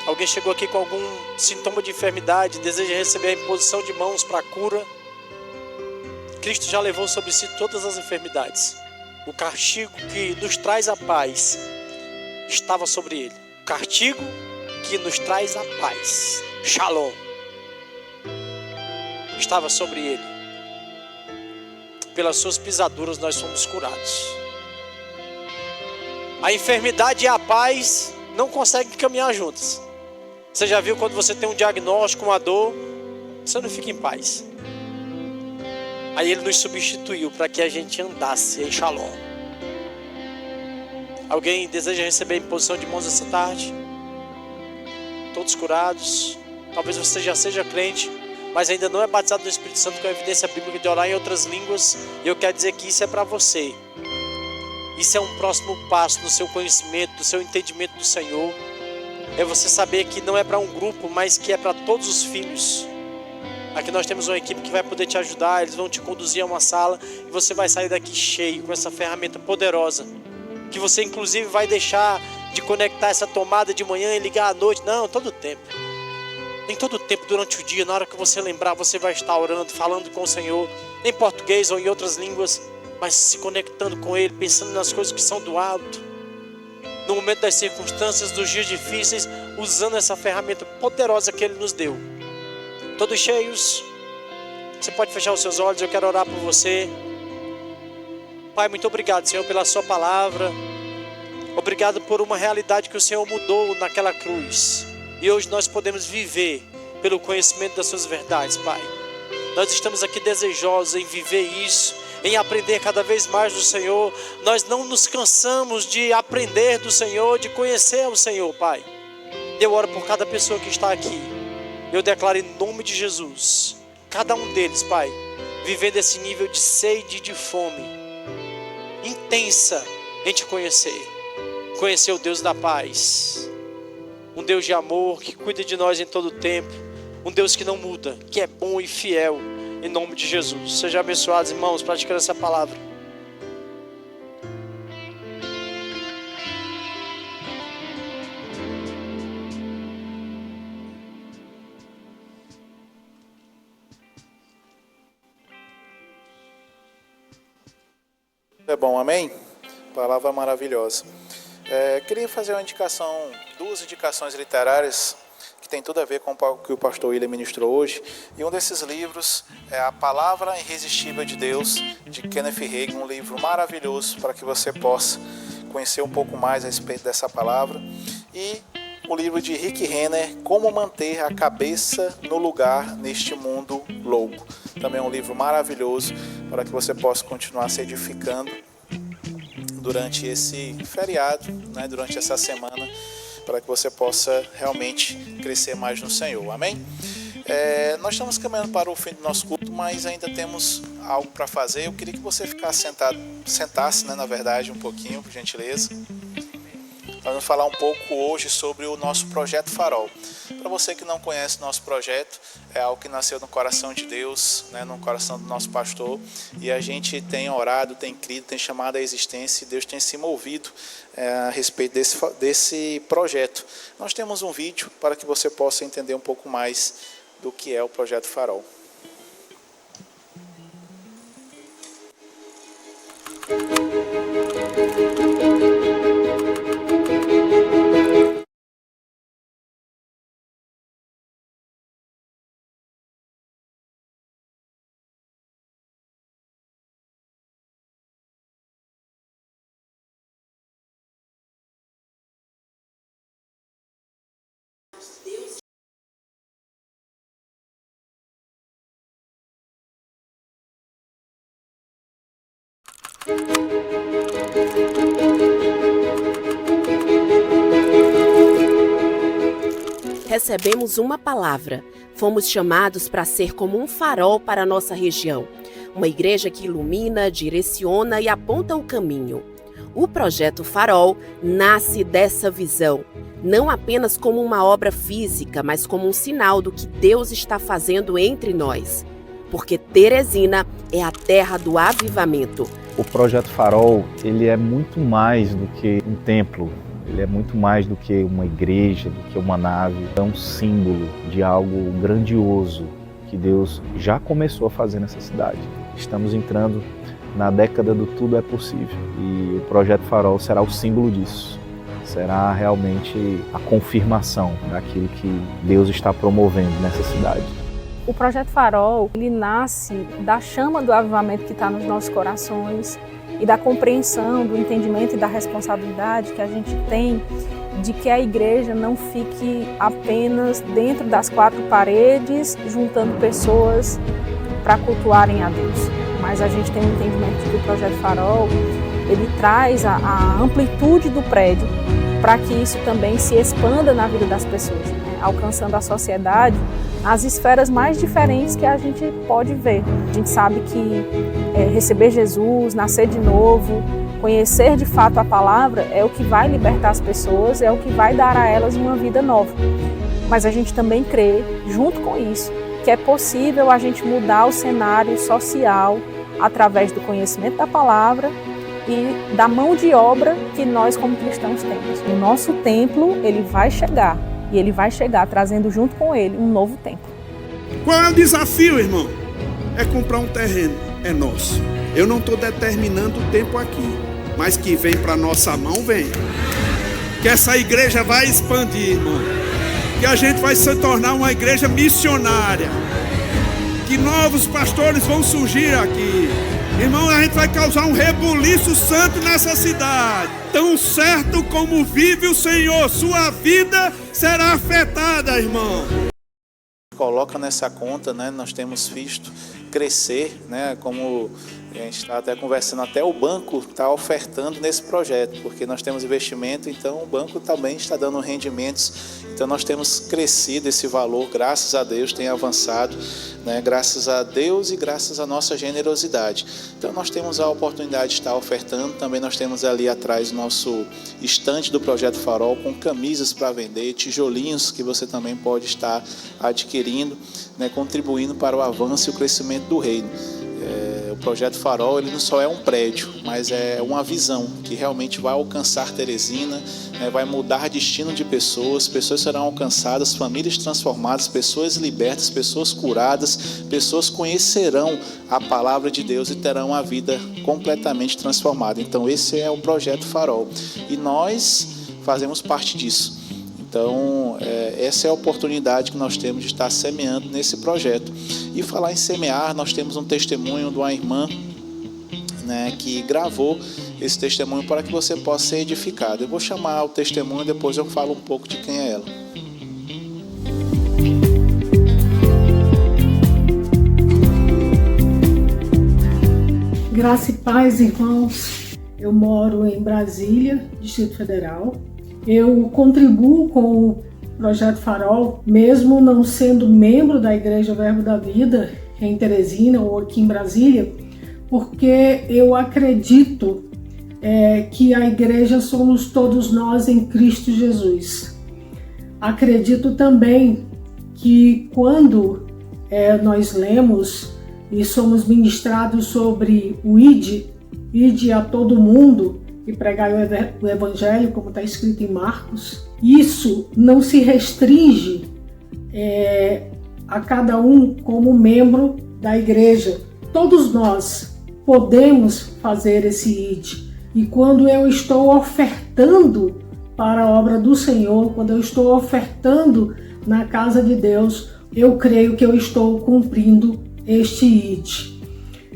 Alguém chegou aqui com algum sintoma de enfermidade, deseja receber a imposição de mãos para a cura? Cristo já levou sobre si todas as enfermidades. O castigo que nos traz a paz estava sobre Ele. O castigo que nos traz a paz, shalom, estava sobre Ele. Pelas suas pisaduras nós fomos curados. A enfermidade e a paz não conseguem caminhar juntas. Você já viu quando você tem um diagnóstico, uma dor, você não fica em paz. Aí Ele nos substituiu para que a gente andasse em shalom. Alguém deseja receber a imposição de mãos essa tarde? Todos curados. Talvez você já seja crente, mas ainda não é batizado no Espírito Santo com a evidência bíblica de orar em outras línguas. E eu quero dizer que isso é para você. Isso é um próximo passo no seu conhecimento, no seu entendimento do Senhor. É você saber que não é para um grupo, mas que é para todos os filhos. Aqui nós temos uma equipe que vai poder te ajudar. Eles vão te conduzir a uma sala e você vai sair daqui cheio com essa ferramenta poderosa, que você inclusive vai deixar de conectar essa tomada de manhã e ligar à noite. Não, todo o tempo. Em todo o tempo durante o dia, na hora que você lembrar, você vai estar orando, falando com o Senhor, em português ou em outras línguas, mas se conectando com Ele, pensando nas coisas que são do alto, no momento das circunstâncias, dos dias difíceis, usando essa ferramenta poderosa que Ele nos deu. Todos cheios? Você pode fechar os seus olhos, eu quero orar por você. Pai, muito obrigado, Senhor, pela sua palavra. Obrigado por uma realidade que o Senhor mudou naquela cruz. E hoje nós podemos viver pelo conhecimento das suas verdades, Pai. Nós estamos aqui desejosos em viver isso, em aprender cada vez mais do Senhor. Nós não nos cansamos de aprender do Senhor, de conhecer o Senhor, Pai. Eu oro por cada pessoa que está aqui. Eu declaro em nome de Jesus, cada um deles, Pai, vivendo esse nível de sede e de fome intensa em te conhecer. Conhecer o Deus da paz, um Deus de amor que cuida de nós em todo o tempo, um Deus que não muda, que é bom e fiel, em nome de Jesus. Sejam abençoados, irmãos, praticando essa palavra. É bom, amém? Palavra maravilhosa. Queria fazer duas indicações literárias que tem tudo a ver com o que o pastor William ministrou hoje. E um desses livros é A Palavra Irresistível de Deus, de Kenneth Hagin, um livro maravilhoso para que você possa conhecer um pouco mais a respeito dessa palavra. E o livro de Rick Renner, Como Manter a Cabeça no Lugar neste Mundo Louco. Também é um livro maravilhoso para que você possa continuar se edificando durante esse feriado, né, durante essa semana, para que você possa realmente crescer mais no Senhor. Amém? Nós estamos caminhando para o fim do nosso culto, mas ainda temos algo para fazer. Eu queria que você sentasse, né, na verdade, um pouquinho, por gentileza. Nós vamos falar um pouco hoje sobre o nosso Projeto Farol. Para você que não conhece o nosso projeto, é algo que nasceu no coração de Deus, né, no coração do nosso pastor, e a gente tem orado, tem crido, tem chamado a existência, e Deus tem se movido a respeito desse projeto. Nós temos um vídeo para que você possa entender um pouco mais do que é o Projeto Farol. Recebemos uma palavra. Fomos chamados para ser como um farol para a nossa região. Uma igreja que ilumina, direciona e aponta o caminho. O Projeto Farol nasce dessa visão, não apenas como uma obra física, mas como um sinal do que Deus está fazendo entre nós. Porque Teresina é a terra do avivamento. O Projeto Farol, ele é muito mais do que um templo, ele é muito mais do que uma igreja, do que uma nave. É um símbolo de algo grandioso que Deus já começou a fazer nessa cidade. Estamos entrando na década do tudo é possível e o Projeto Farol será o símbolo disso. Será realmente a confirmação daquilo que Deus está promovendo nessa cidade. O Projeto Farol, ele nasce da chama do avivamento que está nos nossos corações e da compreensão, do entendimento e da responsabilidade que a gente tem de que a igreja não fique apenas dentro das quatro paredes, juntando pessoas para cultuarem a Deus. Mas a gente tem um entendimento de que o Projeto Farol, ele traz a amplitude do prédio para que isso também se expanda na vida das pessoas, né? Alcançando a sociedade nas esferas mais diferentes que a gente pode ver. A gente sabe que receber Jesus, nascer de novo, conhecer de fato a palavra é o que vai libertar as pessoas, é o que vai dar a elas uma vida nova. Mas a gente também crê, junto com isso, que é possível a gente mudar o cenário social através do conhecimento da palavra e da mão de obra que nós como cristãos temos. O nosso templo, ele vai chegar, e ele vai chegar trazendo junto com ele um novo templo. Qual é o desafio, irmão? É comprar um terreno, é nosso. Eu não estou determinando o tempo aqui, mas que vem para nossa mão, vem. Que essa igreja vai expandir, irmão. Que a gente vai se tornar uma igreja missionária. que novos pastores vão surgir aqui. Irmão, a gente vai causar um rebuliço santo nessa cidade. Tão certo como vive o Senhor, sua vida será afetada, irmão. Coloca nessa conta, né? Nós temos visto crescer, né? Como a gente está até conversando, até o banco está ofertando nesse projeto, porque nós temos investimento, então o banco também está dando rendimentos. Então nós temos crescido esse valor, graças a Deus, tem avançado, né? Graças a Deus e graças à nossa generosidade. Então nós temos a oportunidade de estar ofertando. Também nós temos ali atrás o nosso estande do Projeto Farol, com camisas para vender, tijolinhos que você também pode estar adquirindo, né? Contribuindo para o avanço e o crescimento do reino. O Projeto Farol, ele não só é um prédio, mas é uma visão que realmente vai alcançar Teresina, né, vai mudar destino de pessoas serão alcançadas, famílias transformadas, pessoas libertas, pessoas curadas, pessoas conhecerão a palavra de Deus e terão a vida completamente transformada. Então esse é o Projeto Farol e nós fazemos parte disso. Então, essa é a oportunidade que nós temos de estar semeando nesse projeto. E falar em semear, nós temos um testemunho de uma irmã, né, que gravou esse testemunho para que você possa ser edificado. Eu vou chamar o testemunho e depois eu falo um pouco de quem é ela. Graça e paz, irmãos. Eu moro em Brasília, Distrito Federal. Eu contribuo com o Projeto Farol, mesmo não sendo membro da Igreja Verbo da Vida em Teresina ou aqui em Brasília, porque eu acredito que a igreja somos todos nós em Cristo Jesus. Acredito também que quando nós lemos e somos ministrados sobre o ide a todo mundo, e pregar o Evangelho, como está escrito em Marcos, isso não se restringe a cada um como membro da igreja. Todos nós podemos fazer esse id. E quando eu estou ofertando para a obra do Senhor, quando eu estou ofertando na casa de Deus, eu creio que eu estou cumprindo este id.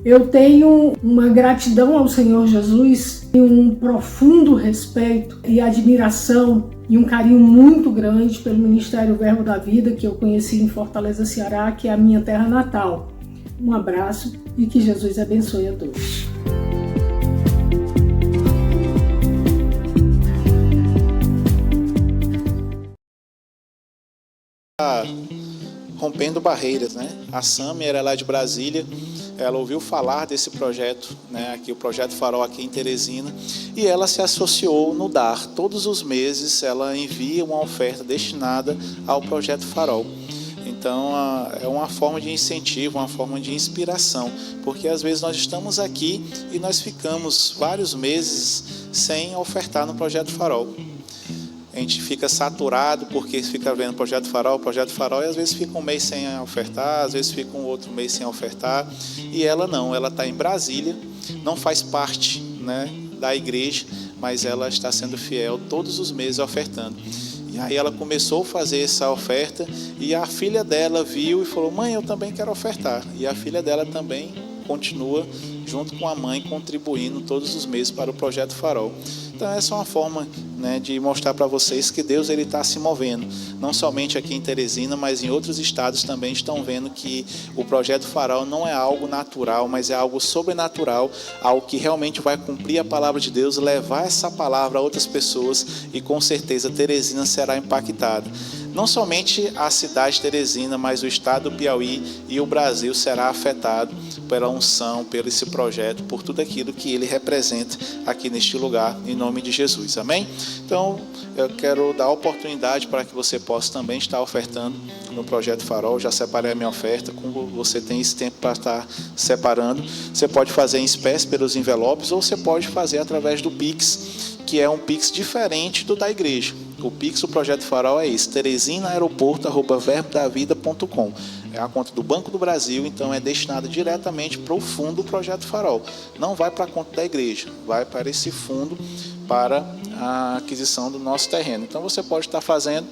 Eu tenho uma gratidão ao Senhor Jesus e um profundo respeito e admiração e um carinho muito grande pelo Ministério Verbo da Vida, que eu conheci em Fortaleza, Ceará, que é a minha terra natal. Um abraço e que Jesus abençoe a todos. Rompendo barreiras, né? A Sami era lá de Brasília. Ela ouviu falar desse projeto, né, aqui, o Projeto Farol aqui em Teresina, e ela se associou no DAR. Todos os meses ela envia uma oferta destinada ao Projeto Farol. Então é uma forma de incentivo, uma forma de inspiração, porque às vezes nós estamos aqui e nós ficamos vários meses sem ofertar no Projeto Farol. A gente fica saturado porque fica vendo Projeto Farol, e às vezes fica um mês sem ofertar, às vezes fica um outro mês sem ofertar. E ela não, ela está em Brasília, não faz parte, né, da igreja, mas ela está sendo fiel todos os meses ofertando. E aí ela começou a fazer essa oferta e a filha dela viu e falou: mãe, eu também quero ofertar. E a filha dela também continua junto com a mãe contribuindo todos os meses para o Projeto Farol. Então essa é uma forma, né, de mostrar para vocês que Deus está se movendo, não somente aqui em Teresina, mas em outros estados também estão vendo que o Projeto Farol não é algo natural, mas é algo sobrenatural, algo que realmente vai cumprir a palavra de Deus, levar essa palavra a outras pessoas e com certeza Teresina será impactada. Não somente a cidade de Teresina, mas o estado do Piauí e o Brasil será afetado pela unção, pelo esse projeto, por tudo aquilo que ele representa aqui neste lugar, em nome de Jesus, amém? Então, eu quero dar a oportunidade para que você possa também estar ofertando no Projeto Farol. Já separei a minha oferta, como você tem esse tempo para estar separando. Você pode fazer em espécie pelos envelopes, ou você pode fazer através do Pix, que é um Pix diferente do da igreja. O Pix do Projeto Farol é esse: teresina@verbodavida.com. É a conta do Banco do Brasil, então é destinada diretamente para o fundo do Projeto Farol. Não vai para a conta da igreja, vai para esse fundo para a aquisição do nosso terreno. Então você pode estar fazendo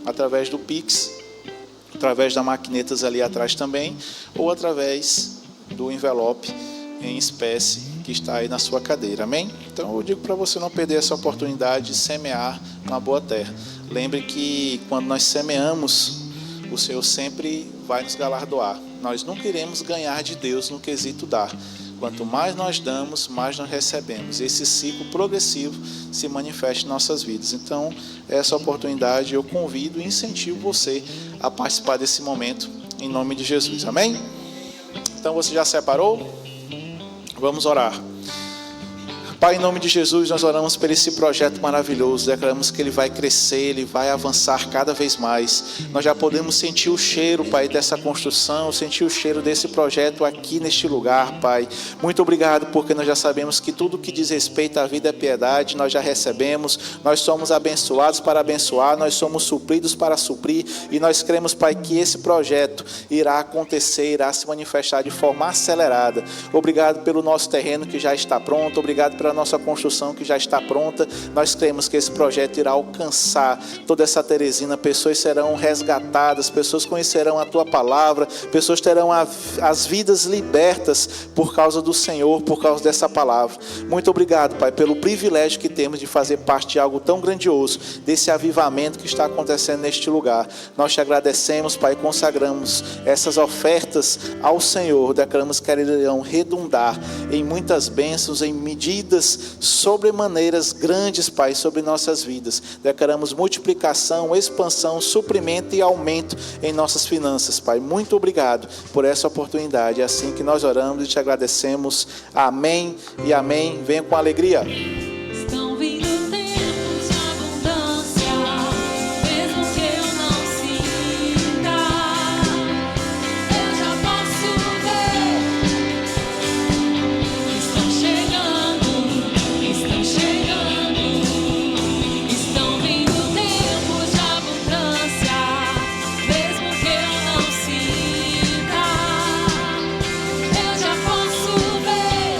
através do Pix através da maquinetas ali atrás também, ou através do envelope em espécie que está aí na sua cadeira, amém? Então eu digo para você não perder essa oportunidade de semear uma boa terra. Lembre que quando nós semeamos, o Senhor sempre vai nos galardoar. Nós nunca iremos ganhar de Deus no quesito dar. Quanto mais nós damos, mais nós recebemos. Esse ciclo progressivo se manifesta em nossas vidas. Então, essa oportunidade eu convido e incentivo você a participar desse momento em nome de Jesus. Amém? Então, você já separou? Vamos orar. Pai, em nome de Jesus, nós oramos por esse projeto maravilhoso, declaramos que ele vai crescer, ele vai avançar cada vez mais. Nós já podemos sentir o cheiro, Pai, dessa construção, sentir o cheiro desse projeto aqui neste lugar, Pai. Muito obrigado, porque nós já sabemos que tudo que diz respeito à vida e à piedade, nós já recebemos, nós somos abençoados para abençoar, nós somos supridos para suprir, e nós cremos, Pai, que esse projeto irá acontecer, irá se manifestar de forma acelerada. Obrigado pelo nosso terreno que já está pronto, obrigado pela nossa construção que já está pronta. Nós cremos que esse projeto irá alcançar toda essa Teresina, pessoas serão resgatadas, pessoas conhecerão a Tua palavra, pessoas terão as vidas libertas por causa do Senhor, por causa dessa palavra. Muito obrigado, Pai, pelo privilégio que temos de fazer parte de algo tão grandioso, desse avivamento que está acontecendo neste lugar. Nós te agradecemos, Pai, consagramos essas ofertas ao Senhor, declaramos que irão redundar em muitas bênçãos, em medidas sobremaneiras grandes, Pai, sobre nossas vidas. Declaramos multiplicação, expansão, suprimento e aumento em nossas finanças, Pai. Muito obrigado por essa oportunidade. É assim que nós oramos e te agradecemos. Amém e amém. Venha com alegria. Estão vindo tempos de abundância, mesmo que eu não sinta, eu já posso ver. Estão chegando, estão vindo tempos de abundância, mesmo que eu não sinta, eu já posso ver.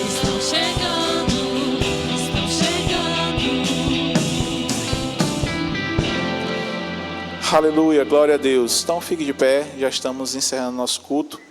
Estão chegando. Aleluia, glória a Deus. Então fique de pé, já estamos encerrando nosso culto.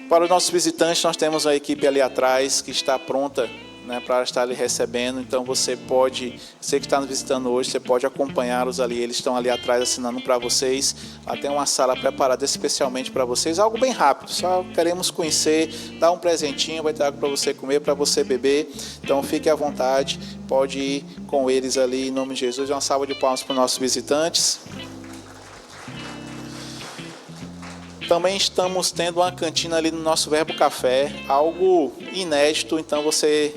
Para os nossos visitantes, nós temos uma equipe ali atrás que está pronta, né, para estar ali recebendo. Então você que está nos visitando hoje, você pode acompanhá-los ali, eles estão ali atrás assinando para vocês. Lá tem uma sala preparada especialmente para vocês, algo bem rápido, só queremos conhecer, dar um presentinho, vai ter algo para você comer, para você beber. Então fique à vontade, pode ir com eles ali em nome de Jesus. Uma salva de palmas para os nossos visitantes. Também estamos tendo uma cantina ali no nosso Verbo Café, algo inédito, então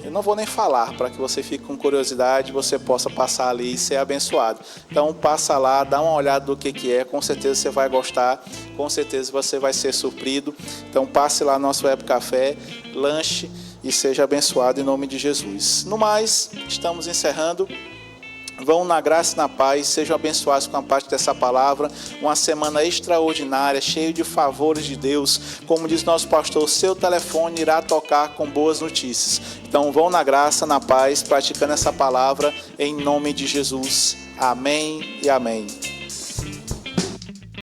eu não vou nem falar, para que você fique com curiosidade, você possa passar ali e ser abençoado. Então passa lá, dá uma olhada do que é, com certeza você vai gostar, com certeza você vai ser surprido. Então passe lá no nosso Verbo Café, lanche e seja abençoado em nome de Jesus. No mais, estamos encerrando. Vão na graça e na paz, sejam abençoados com a parte dessa palavra. Uma semana extraordinária, cheia de favores de Deus. Como diz nosso pastor, seu telefone irá tocar com boas notícias. Então vão na graça, na paz, praticando essa palavra em nome de Jesus. Amém e amém.